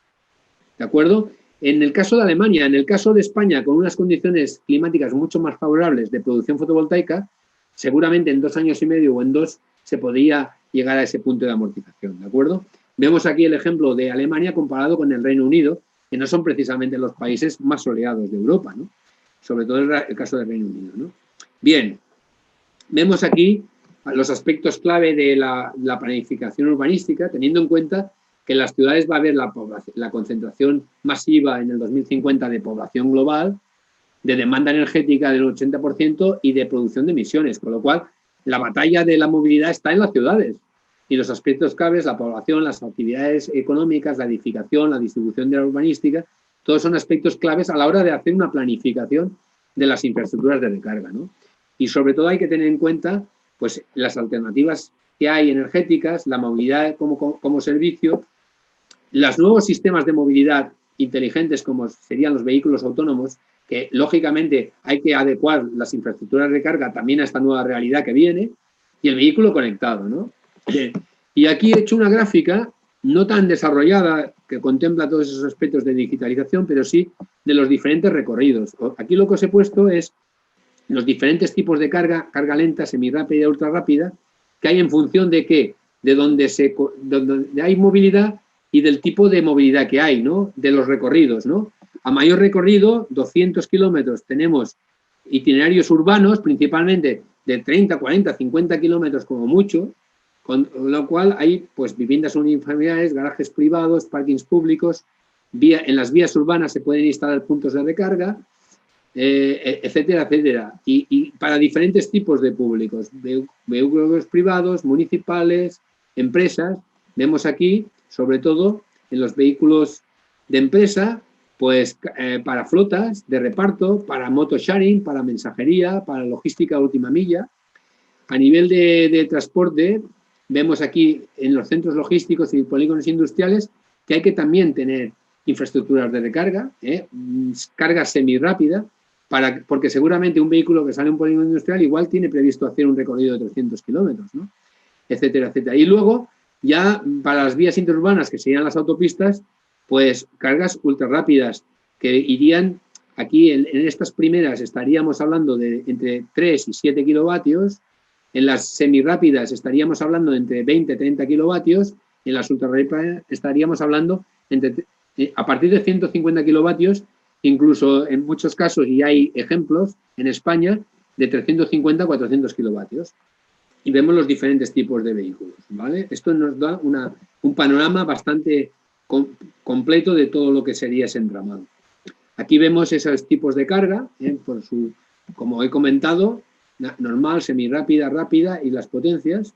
¿De acuerdo? En el caso de Alemania, en el caso de España, con unas condiciones climáticas mucho más favorables de producción fotovoltaica, seguramente en 2 años y medio o en 2 se podría llegar a ese punto de amortización, ¿de acuerdo? Vemos aquí el ejemplo de Alemania comparado con el Reino Unido, que no son precisamente los países más soleados de Europa, ¿no? Sobre todo el caso del Reino Unido, ¿no? Bien, vemos aquí los aspectos clave de la planificación urbanística, teniendo en cuenta que en las ciudades va a haber la concentración masiva en el 2050 de población global, de demanda energética del 80% y de producción de emisiones, con lo cual la batalla de la movilidad está en las ciudades. Y los aspectos claves, la población, las actividades económicas, la edificación, la distribución de la urbanística, todos son aspectos claves a la hora de hacer una planificación de las infraestructuras de recarga, ¿no? Y sobre todo hay que tener en cuenta pues, las alternativas que hay energéticas, la movilidad como servicio, los nuevos sistemas de movilidad inteligentes como serían los vehículos autónomos, que lógicamente hay que adecuar las infraestructuras de carga también a esta nueva realidad que viene, y el vehículo conectado, ¿no? Y aquí he hecho una gráfica no tan desarrollada que contempla todos esos aspectos de digitalización, pero sí de los diferentes recorridos. Aquí lo que os he puesto es los diferentes tipos de carga lenta, semirápida y ultrarrápida, que hay en función de qué, de donde hay movilidad y del tipo de movilidad que hay, ¿no? De los recorridos, ¿no? A mayor recorrido, 200 kilómetros, tenemos itinerarios urbanos, principalmente de 30, 40, 50 kilómetros como mucho, con lo cual hay pues, viviendas unifamiliares, garajes privados, parkings públicos, en las vías urbanas se pueden instalar puntos de recarga, etcétera, etcétera. Y para diferentes tipos de públicos, vehículos privados, municipales, empresas, vemos aquí, sobre todo, en los vehículos de empresa, pues para flotas de reparto, para motosharing, para mensajería, para logística última milla. A nivel de transporte, vemos aquí en los centros logísticos y polígonos industriales que hay que también tener infraestructuras de recarga, carga semirápida, porque seguramente un vehículo que sale de un polígono industrial igual tiene previsto hacer un recorrido de 300 kilómetros, ¿no? Etcétera, etcétera. Y luego, ya para las vías interurbanas, que serían las autopistas, pues cargas ultra rápidas que irían, aquí en estas primeras estaríamos hablando de entre 3 y 7 kilovatios, en las semirápidas estaríamos hablando de entre 20 y 30 kilovatios, y en las ultra rápidas estaríamos hablando a partir de 150 kilovatios, incluso en muchos casos, y hay ejemplos en España, de 350 a 400 kilovatios. Y vemos los diferentes tipos de vehículos, ¿vale? Esto nos da un panorama bastante completo de todo lo que sería ese entramado. Aquí vemos esos tipos de carga, como he comentado, normal, semirápida, rápida y las potencias.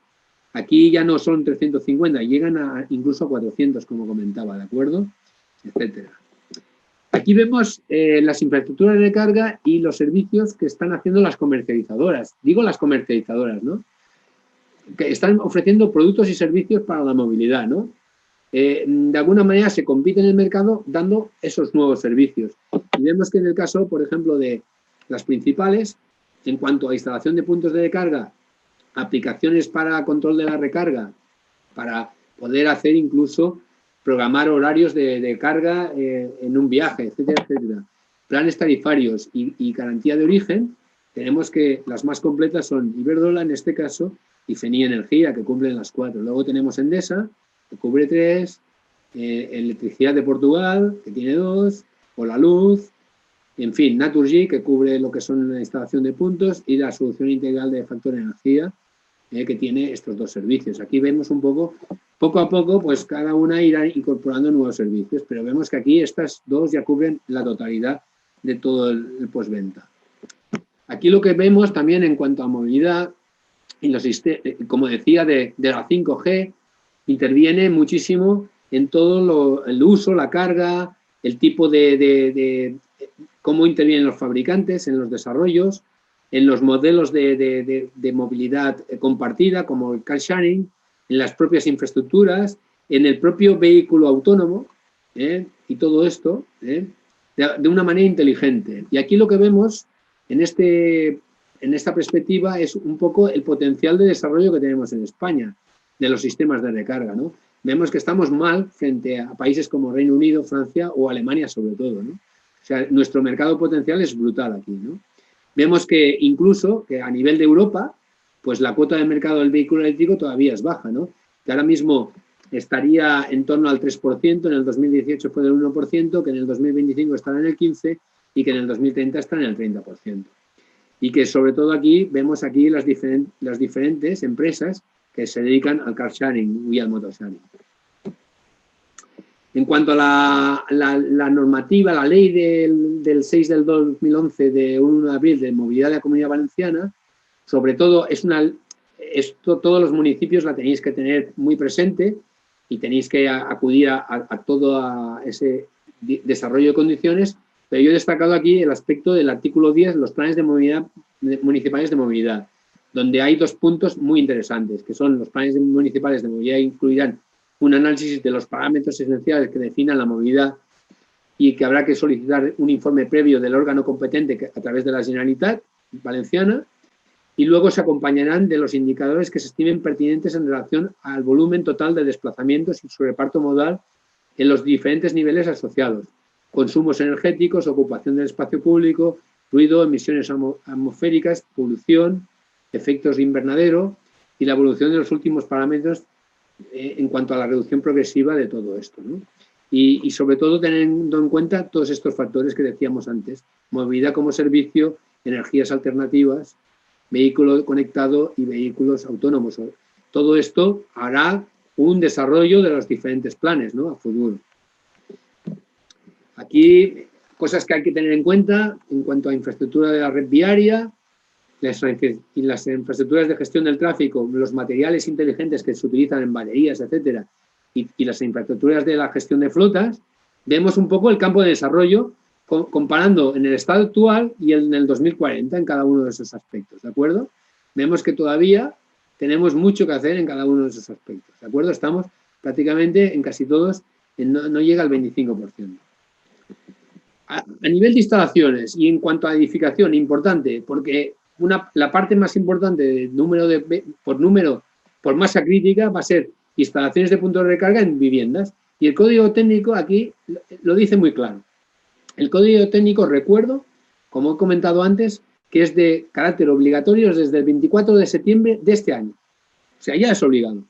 Aquí ya no son 350, llegan incluso a 400, como comentaba, ¿de acuerdo? Etcétera. Aquí vemos las infraestructuras de carga y los servicios que están haciendo las comercializadoras. Digo las comercializadoras, ¿no? Que están ofreciendo productos y servicios para la movilidad, ¿no? De alguna manera se compite en el mercado dando esos nuevos servicios. Y vemos que en el caso, por ejemplo, de las principales, en cuanto a instalación de puntos de recarga, aplicaciones para control de la recarga, para poder hacer incluso programar horarios de carga en un viaje, etcétera, etcétera. Planes tarifarios y garantía de origen, tenemos que las más completas son Iberdrola, en este caso, y FENI Energía, que cumplen las 4. Luego tenemos Endesa, que cubre 3, Electricidad de Portugal, que tiene 2, o La Luz, En fin, Naturgy, que cubre lo que son la instalación de puntos, y la solución integral de factor energía, que tiene estos dos servicios. Aquí vemos un poco a poco, pues cada una irá incorporando nuevos servicios, pero vemos que aquí estas dos ya cubren la totalidad de todo el postventa. Aquí lo que vemos también en cuanto a movilidad, como decía, de la 5G, interviene muchísimo en todo el uso, la carga, el tipo de cómo intervienen los fabricantes en los desarrollos, en los modelos de movilidad compartida, como el car sharing, en las propias infraestructuras, en el propio vehículo autónomo, y todo esto de una manera inteligente. Y aquí lo que vemos en esta perspectiva es un poco el potencial de desarrollo que tenemos en España de los sistemas de recarga, ¿no? Vemos que estamos mal frente a países como Reino Unido, Francia o Alemania sobre todo, ¿no? O sea, nuestro mercado potencial es brutal aquí, ¿no? Vemos que incluso que a nivel de Europa, pues la cuota de mercado del vehículo eléctrico todavía es baja, ¿no? Que ahora mismo estaría en torno al 3%, en el 2018 fue del 1%, que en el 2025 estará en el 15% y que en el 2030 estará en el 30%. Y que sobre todo aquí vemos aquí las diferentes empresas que se dedican al car sharing y al motor sharing. En cuanto a la normativa, la ley del 6 del 2011 de 1 de abril de movilidad de la Comunidad Valenciana, sobre todo todos los municipios la tenéis que tener muy presente y tenéis que acudir a todo ese desarrollo de condiciones, pero yo he destacado aquí el aspecto del artículo 10, los planes de movilidad municipales de movilidad, donde hay dos puntos muy interesantes, que son los planes municipales de movilidad incluirán un análisis de los parámetros esenciales que definan la movilidad y que habrá que solicitar un informe previo del órgano competente a través de la Generalitat Valenciana, y luego se acompañarán de los indicadores que se estimen pertinentes en relación al volumen total de desplazamientos y su reparto modal en los diferentes niveles asociados, consumos energéticos, ocupación del espacio público, ruido, emisiones atmosféricas, polución, efectos de invernadero y la evolución de los últimos parámetros en cuanto a la reducción progresiva de todo esto, ¿no? Y sobre todo teniendo en cuenta todos estos factores que decíamos antes, movilidad como servicio, energías alternativas, vehículo conectado y vehículos autónomos. Todo esto hará un desarrollo de los diferentes planes, ¿no?, a futuro. Aquí, cosas que hay que tener en cuenta en cuanto a infraestructura de la red viaria, y las infraestructuras de gestión del tráfico, los materiales inteligentes que se utilizan en baterías, etcétera, y las infraestructuras de la gestión de flotas, vemos un poco el campo de desarrollo comparando en el estado actual y en el 2040 en cada uno de esos aspectos, ¿de acuerdo? Vemos que todavía tenemos mucho que hacer en cada uno de esos aspectos, ¿de acuerdo? Estamos prácticamente en casi todos, no llega al 25%. A nivel de instalaciones y en cuanto a edificación, importante, porque la parte más importante por masa crítica va a ser instalaciones de puntos de recarga en viviendas. Y el código técnico aquí lo dice muy claro. El código técnico, recuerdo, como he comentado antes, que es de carácter obligatorio desde el 24 de septiembre de este año. O sea, ya es obligado.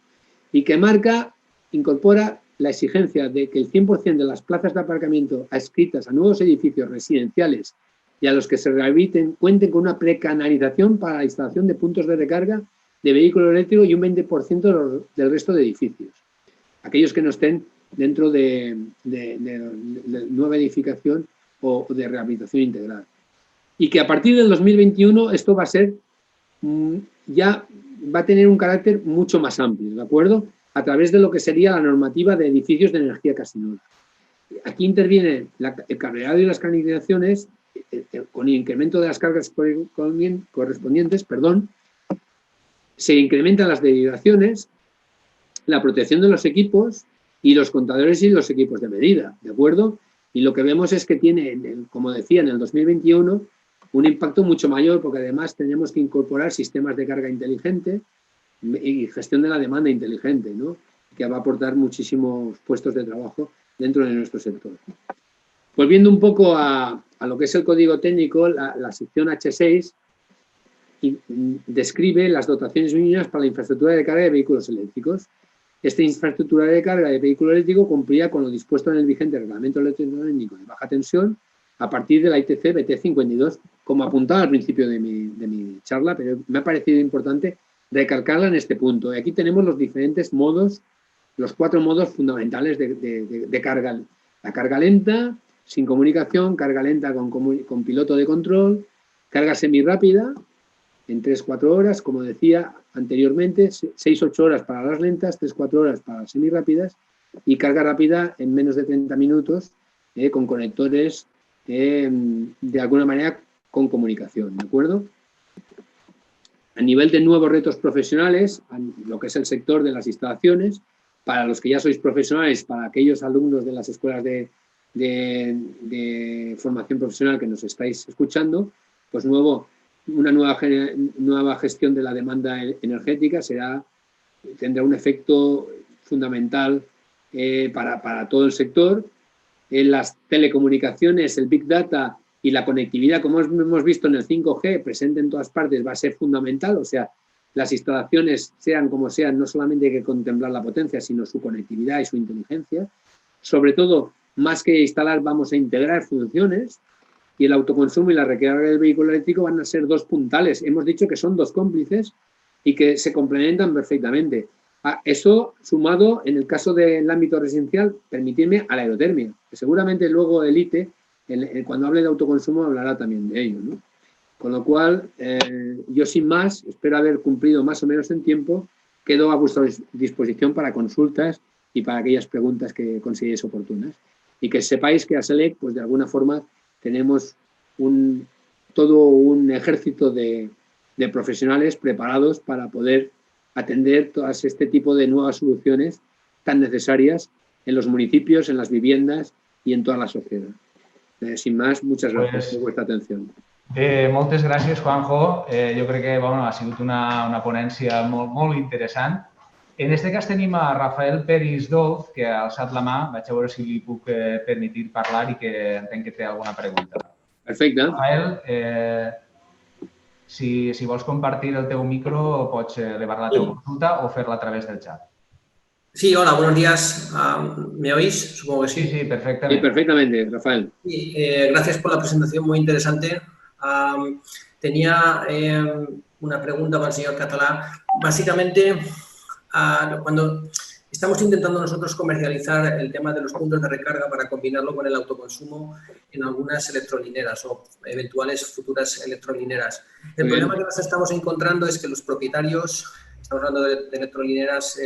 Y que incorpora la exigencia de que el 100% de las plazas de aparcamiento adscritas a nuevos edificios residenciales y a los que se rehabiliten cuenten con una precanalización para la instalación de puntos de recarga de vehículo eléctrico y un 20% del resto de edificios. Aquellos que no estén dentro de nueva edificación o de rehabilitación integral. Y que a partir del 2021 esto va a ser, ya va a tener un carácter mucho más amplio, ¿de acuerdo? A través de lo que sería la normativa de edificios de energía casi nula. Aquí interviene el cableado y las canalizaciones con el incremento de las cargas correspondientes, se incrementan las derivaciones, la protección de los equipos y los contadores y los equipos de medida, ¿de acuerdo? Y lo que vemos es que tiene, como decía, en el 2021, un impacto mucho mayor porque además tenemos que incorporar sistemas de carga inteligente y gestión de la demanda inteligente, ¿no?, que va a aportar muchísimos puestos de trabajo dentro de nuestro sector. Volviendo un poco a lo que es el código técnico, la sección H6 describe las dotaciones mínimas para la infraestructura de carga de vehículos eléctricos. Esta infraestructura de carga de vehículo eléctrico cumplía con lo dispuesto en el vigente reglamento electrónico de baja tensión, a partir de la ITC BT52, como apuntaba al principio de mi charla, pero me ha parecido importante recalcarla en este punto. Y aquí tenemos los diferentes modos, los 4 modos fundamentales de carga. La carga lenta, sin comunicación, carga lenta con piloto de control, carga semirápida en 3-4 horas, como decía anteriormente, 6-8 horas para las lentas, 3-4 horas para las semirápidas, y carga rápida en menos de 30 minutos con conectores de alguna manera con comunicación, ¿de acuerdo? A nivel de nuevos retos profesionales, lo que es el sector de las instalaciones, para los que ya sois profesionales, para aquellos alumnos de las escuelas de formación profesional que nos estáis escuchando, pues una nueva gestión de la demanda energética tendrá un efecto fundamental para todo el sector. En las telecomunicaciones, el Big Data y la conectividad, como hemos visto en el 5G, presente en todas partes, va a ser fundamental. O sea, las instalaciones, sean como sean, no solamente hay que contemplar la potencia, sino su conectividad y su inteligencia. Sobre todo, más que instalar, vamos a integrar funciones, y el autoconsumo y la recarga del vehículo eléctrico van a ser 2 puntales. Hemos dicho que son 2 cómplices y que se complementan perfectamente. Eso sumado, en el caso del ámbito residencial, permitirme a la aerotermia, que seguramente luego el ITE, cuando hable de autoconsumo, hablará también de ello, ¿no? Con lo cual, yo sin más, espero haber cumplido más o menos en tiempo, quedo a vuestra disposición para consultas y para aquellas preguntas que consideréis oportunas. Y que sepáis que a SELEC, pues de alguna forma, tenemos todo un ejército de profesionales preparados para poder atender todas este tipo de nuevas soluciones tan necesarias en los municipios, en las viviendas y en toda la sociedad. Sin más, muchas gracias por vuestra atención. Moltes gràcies, Juanjo. Jo crec que ha sigut una ponència molt interessant. En aquest cas tenim a Rafael Peris Dolz, que ha alçat la mà. Vaig a veure si li puc permetre parlar i que entenc que té alguna pregunta. Perfecte. Rafael, si vols compartir el teu micro, pots elevar la teva consulta o fer-la a través del chat. Sí, hola, buenos días. ¿Me oís? Supongo que sí. Sí, perfectamente. Sí, perfectamente, Rafael. Sí, gracias por la presentación, muy interesante. Tenía una pregunta para el señor Català. Básicamente, cuando estamos intentando nosotros comercializar el tema de los puntos de recarga para combinarlo con el autoconsumo en algunas electrolineras o eventuales futuras electrolineras. El problema que nos estamos encontrando es que los propietarios, estamos hablando de electrolineras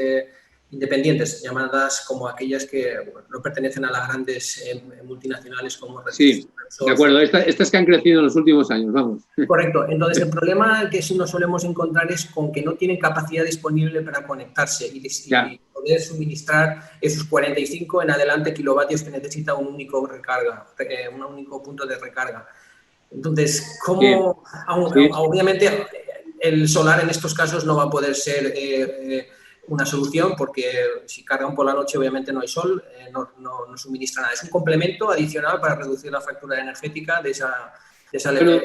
independientes, llamadas como aquellas que no pertenecen a las grandes multinacionales como Sí, de acuerdo, estas que han crecido en los últimos años, vamos. Correcto, entonces el problema que nos solemos encontrar es con que no tienen capacidad disponible para conectarse y poder suministrar esos 45 en adelante kilovatios que necesita un único punto de recarga. Entonces, ¿cómo? Obviamente el solar en estos casos no va a poder ser una solución porque si cargan por la noche obviamente no hay sol, no suministra nada. Es un complemento adicional para reducir la factura energética de esa bueno,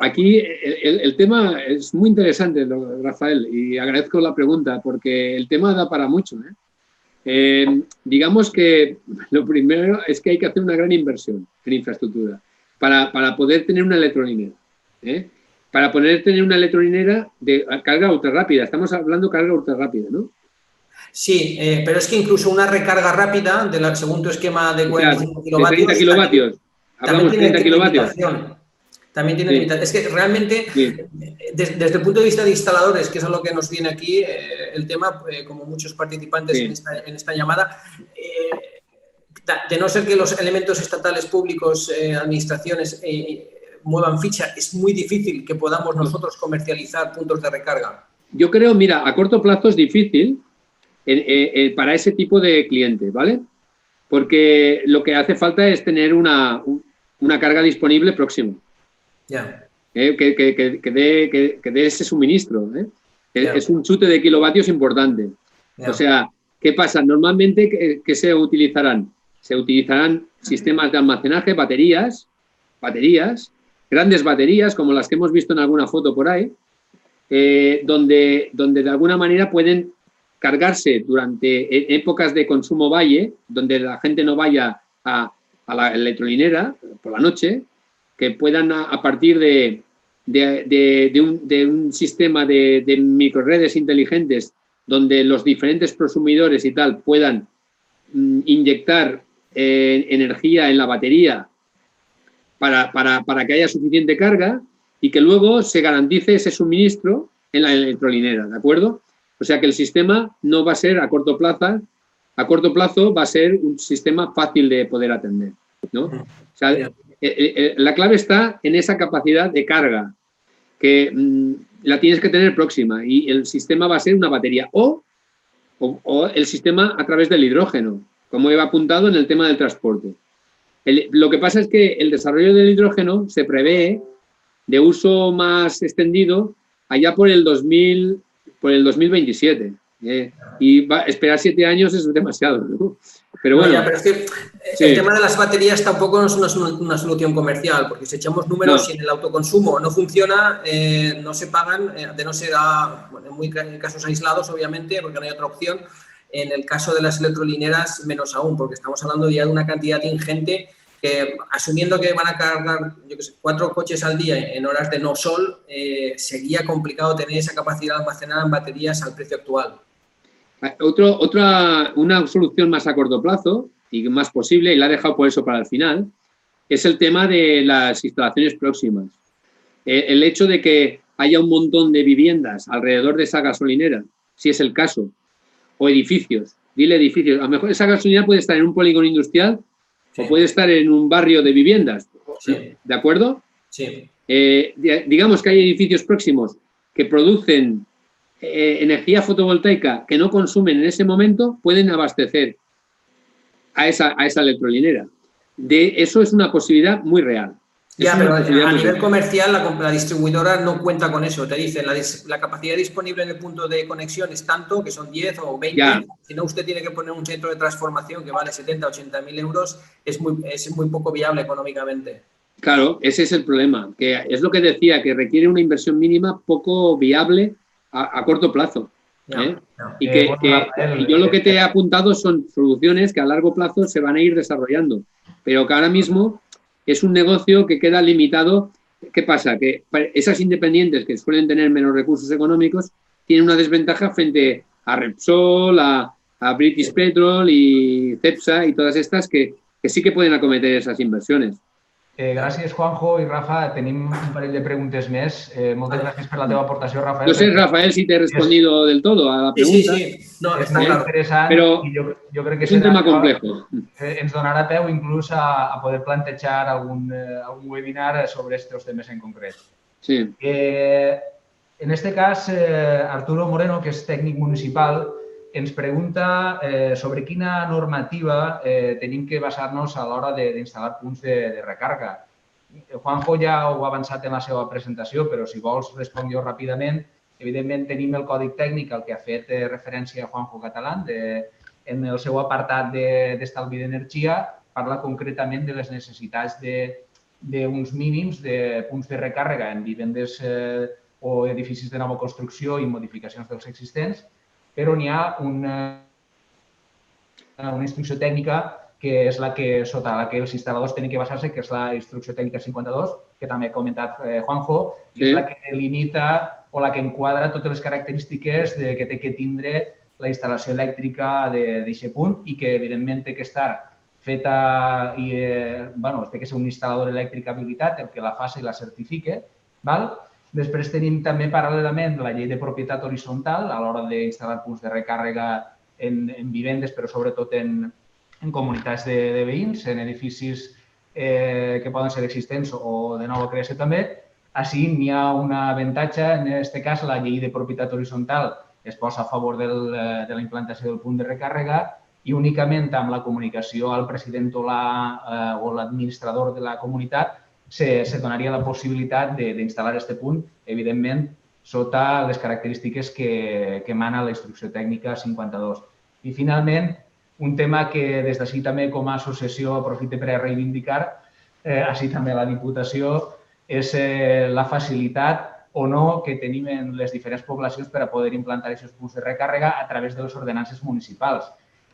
aquí el tema es muy interesante, Rafael, y agradezco la pregunta porque el tema da para mucho. Digamos que lo primero es que hay que hacer una gran inversión en infraestructura para poder tener una electrolinera. Para poder tener una electrolinera de carga ultra rápida. Estamos hablando de carga ultra rápida, ¿no? Sí, pero es que incluso una recarga rápida, según tu esquema de 45 kilovatios... De 30 kilovatios. Hablamos de 30 kilovatios. También tiene limitación. Es que realmente, desde el punto de vista de instaladores, que es a lo que nos viene aquí, el tema, como muchos participantes en esta llamada, de no ser que los elementos estatales públicos, administraciones, muevan ficha, es muy difícil que podamos nosotros comercializar puntos de recarga. Yo creo, mira, a corto plazo es difícil para ese tipo de cliente, ¿vale? Porque lo que hace falta es tener una carga disponible próxima. Ya. Que dé ese suministro. Es un chute de kilovatios importante. O sea, ¿qué pasa? Normalmente, ¿qué se utilizarán? Se utilizarán sistemas de almacenaje, baterías, grandes baterías, como las que hemos visto en alguna foto por ahí, donde de alguna manera pueden cargarse durante épocas de consumo valle, donde la gente no vaya a a la electrolinera por la noche, que puedan a partir de un sistema de microredes inteligentes donde los diferentes prosumidores y tal puedan inyectar energía en la batería para que haya suficiente carga y que luego se garantice ese suministro en la electrolinera, ¿de acuerdo? O sea que el sistema no va a ser a corto plazo va a ser un sistema fácil de poder atender, ¿no? O sea, la clave está en esa capacidad de carga que la tienes que tener próxima y el sistema va a ser una batería o el sistema a través del hidrógeno, como he apuntado en el tema del transporte. Lo que pasa es que el desarrollo del hidrógeno se prevé de uso más extendido allá por el 2027. Y esperar 7 años es demasiado, ¿no? Pero bueno. Ya, pero es que el tema de las baterías tampoco es una solución comercial, porque si echamos números y en el autoconsumo no funciona, no se pagan, de no ser en casos aislados, obviamente, porque no hay otra opción. En el caso de las electrolineras, menos aún, porque estamos hablando ya de una cantidad ingente que, asumiendo que van a cargar, yo qué sé, 4 coches al día en horas de no sol, sería complicado tener esa capacidad almacenada en baterías al precio actual. Una solución más a corto plazo y más posible, y la he dejado por eso para el final, es el tema de las instalaciones próximas. El hecho de que haya un montón de viviendas alrededor de esa gasolinera, si es el caso, o edificios, dile edificios, a lo mejor esa gasolinera puede estar en un polígono industrial o puede estar en un barrio de viviendas, ¿de acuerdo? Sí. Digamos que hay edificios próximos que producen energía fotovoltaica que no consumen en ese momento, pueden abastecer a esa electrolinera. Eso es una posibilidad muy real. Ya, pero a nivel comercial la distribuidora no cuenta con eso. Te dicen la capacidad disponible en el punto de conexión es tanto, que son 10 o 20. Ya. Si no, usted tiene que poner un centro de transformación que vale 70 o 80.000 euros. Es muy poco viable económicamente. Claro, ese es el problema. Que es lo que decía, que requiere una inversión mínima poco viable a corto plazo. Y yo lo que te he apuntado son soluciones que a largo plazo se van a ir desarrollando, pero que ahora mismo es un negocio que queda limitado. ¿Qué pasa? Que esas independientes que suelen tener menos recursos económicos tienen una desventaja frente a Repsol, a British Petrol y Cepsa y todas estas que sí que pueden acometer esas inversiones. Gràcies, Juanjo i Rafa. Tenim un parell de preguntes més. Moltes gràcies per la teva aportació, Rafael. No sé, Rafael, si te he respondido del todo a la pregunta. Sí. No, és molt interessant, però i jo crec que és un tema complejo. Ens donarà peu inclús a poder plantejar algun webinar sobre estos temes en concret. Sí. En este cas, Arturo Moreno, que és tècnic municipal, ens pregunta sobre quina normativa tenim que basar-nos a l'hora d'instal·lar punts de recàrrega. Juanjo ja ho ha avançat en la seva presentació, però si vols responc jo ràpidament. Evidentment, tenim el còdic tècnic al que ha fet referència Juanjo Catalán. En el seu apartat d'estalvi d'energia parla concretament de les necessitats d'uns mínims de punts de recàrrega en vivendes o edificis de nova construcció i modificacions dels existents, però n'hi ha una instrucció tècnica que és sota la que els instal·ladors tenen que basar-se, que és la instrucció tècnica 52, que també ha comentat Juanjo, i és la que delimita o la que enquadra totes les característiques que té que tindre la instal·lació elèctrica d'aquest punt i que, evidentment, té que estar feta i té que ser un instal·lador elèctric habilitat el que la faci i la certifique. Després tenim també paral·lelament la llei de propietat horitzontal a l'hora d'instal·lar punts de recàrrega en vivendes, però sobretot en comunitats de veïns, en edificis que poden ser existents o de nova creació també. Així n'hi ha un avantatge, en aquest cas la llei de propietat horitzontal es posa a favor de la implantació del punt de recàrrega i únicament amb la comunicació al president o l'administrador de la comunitat se donaria la possibilitat d'instal·lar aquest punt, evidentment, sota les característiques que emana la instrucció tècnica 52. I, finalment, un tema que des d'ací també com a associació aprofite per a reivindicar, així també la Diputació, és la facilitat o no que tenim en les diferents poblacions per a poder implantar aquests punts de recàrrega a través de les ordenances municipals.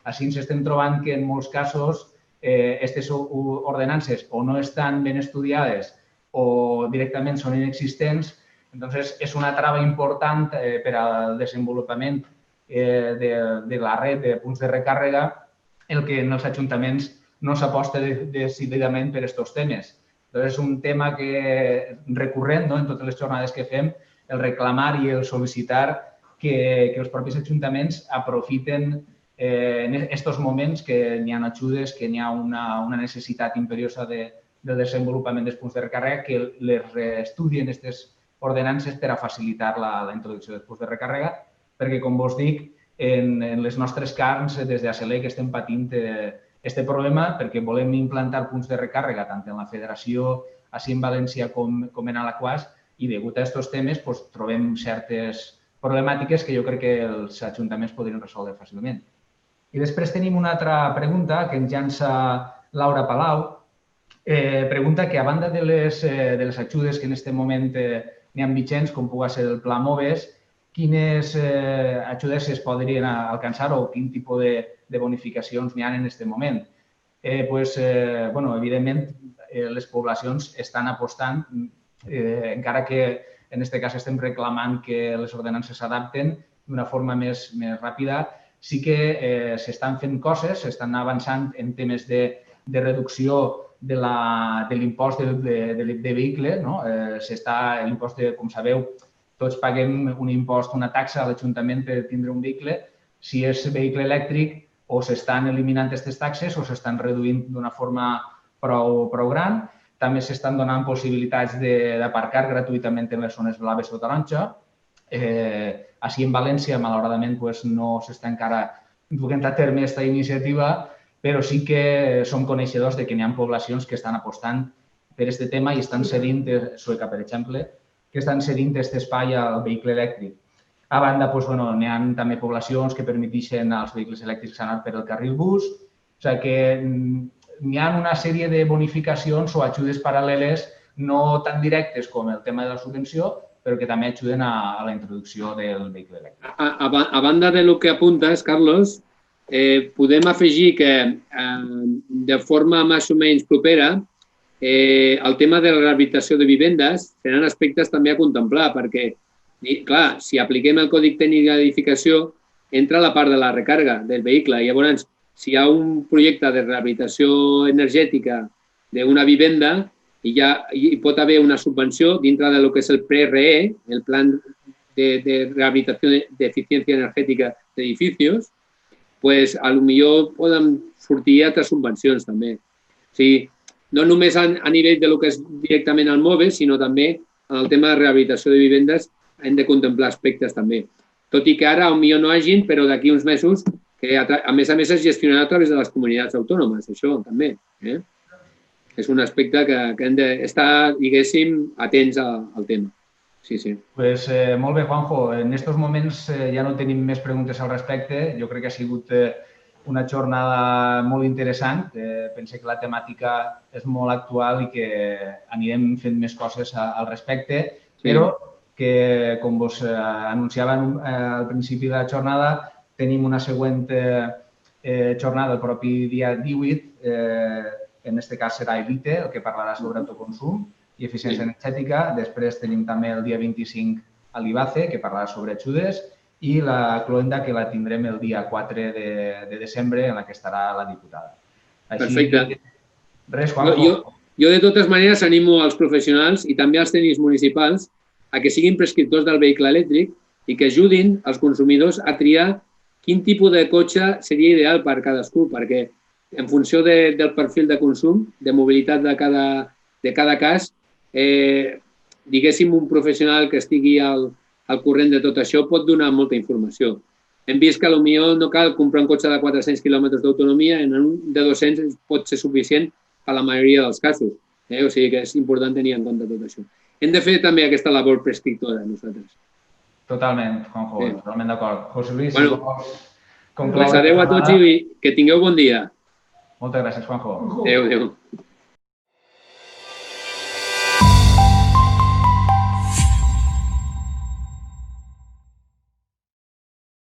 Així ens estem trobant que en molts casos aquestes ordenances o no estan ben estudiades o directament són inexistents, doncs és una trava important per al desenvolupament de la red de punts de recàrrega el que en els ajuntaments no s'aposta decididament per aquests temes. És un tema recurrent en totes les jornades que fem, el reclamar i el sol·licitar que els propis ajuntaments aprofiten en aquests moments que n'hi ha ajudes, que n'hi ha una necessitat imperiosa del desenvolupament dels punts de recàrrega, que les reestudien aquestes ordenances per a facilitar la introducció dels punts de recàrrega, perquè, com vos dic, en les nostres carns, des d'ACELEC, estem patint aquest problema perquè volem implantar punts de recàrrega tant en la federació, així en València com en Alaquàs, i degut a aquests temes trobem certes problemàtiques que jo crec que els ajuntaments podrien resoldre fàcilment. I després tenim una altra pregunta que ens llança Laura Palau. Pregunta que a banda de les ajudes que en aquest moment n'hi ha vigents, com pugui ser el Pla MOVES, quines ajudes es podrien alcançar o quin tipus de bonificacions n'hi ha en aquest moment? Evidentment, les poblacions estan apostant, encara que en aquest cas estem reclamant que les ordenances s'adapten d'una forma més ràpida, sí que s'estan fent coses, s'estan avançant en temes de reducció de l'impost de vehicle. L'impost, com sabeu, tots paguem un impost, una taxa a l'Ajuntament per tindre un vehicle. Si és vehicle elèctric, o s'estan eliminant aquestes taxes o s'estan reduint d'una forma prou gran. També s'estan donant possibilitats d'aparcar gratuïtament en les zones blaves o taronja. Així en València, malauradament, no s'està encara duent a terme aquesta iniciativa, però sí que som coneixedors que n'hi ha poblacions que estan apostant per aquest tema i estan cedint, Sueca, per exemple, que estan cedint aquest espai al vehicle elèctric. A banda, n'hi ha també poblacions que permeteixen als vehicles elèctrics anar per el carril bus. O sigui que n'hi ha una sèrie de bonificacions o ajudes paral·leles no tan directes com el tema de la subvenció, però que també ajuden a la introducció del vehicle elèctric. A banda de lo que apuntes, Carlos, podem afegir que de forma més o menys propera el tema de la rehabilitació de vivendes seran aspectes també a contemplar, perquè, clar, si apliquem el Codi Tècnic d'Edificació, entra la part de la recàrrega del vehicle. Llavors, si hi ha un projecte de rehabilitació energètica d'una vivenda i hi pot haver una subvenció dintre del que és el PRE, el Plan de Rehabilitació d'Eficiència Energètica d'Edificios, doncs potser poden sortir altres subvencions també. O sigui, no només a nivell del que és directament el MOVES, sinó també en el tema de rehabilitació de vivendes hem de contemplar aspectes també. Tot i que ara potser no hagin, però d'aquí uns mesos, que a més es gestionarà a través de les comunitats autònomes, això també. És un aspecte que hem d'estar, diguéssim, atents al tema. Sí, sí. Pues molt bé, Juanjo. En aquests moments ja no tenim més preguntes al respecte. Jo crec que ha sigut una jornada molt interessant. Penso que la temàtica és molt actual i que anirem fent més coses al respecte, però que, com vos anunciava al principi de la jornada, tenim una següent jornada el propi dia 18, en aquest cas serà ELITE, el que parlarà sobre autoconsum i eficiència energètica. Després tenim també el dia 25 a l'IBACE, que parlarà sobre ajudes, i la Cloenda, que la tindrem el dia 4 de desembre, en la que estarà la diputada. Perfecte. Res, Juanjo. Jo, de totes maneres, animo als professionals i també als tècnics municipals a que siguin prescriptors del vehicle elèctric i que ajudin els consumidors a triar quin tipus de cotxe seria ideal per cadascú, perquè en funció del perfil de consum, de mobilitat de cada cas, diguéssim, un professional que estigui al corrent de tot això pot donar molta informació. Hem vist que potser no cal comprar un cotxe de 400 quilòmetres d'autonomia, en un de 200 pot ser suficient a la majoria dels casos. O sigui que és important tenir en compte tot això. Hem de fer també aquesta labor prescriptora nosaltres. Totalment, Juanjo, totalment d'acord. José Luis, si vols concloure... Adéu a tots i que tingueu bon dia. Moltes gràcies, Juanjo. Adéu, adéu.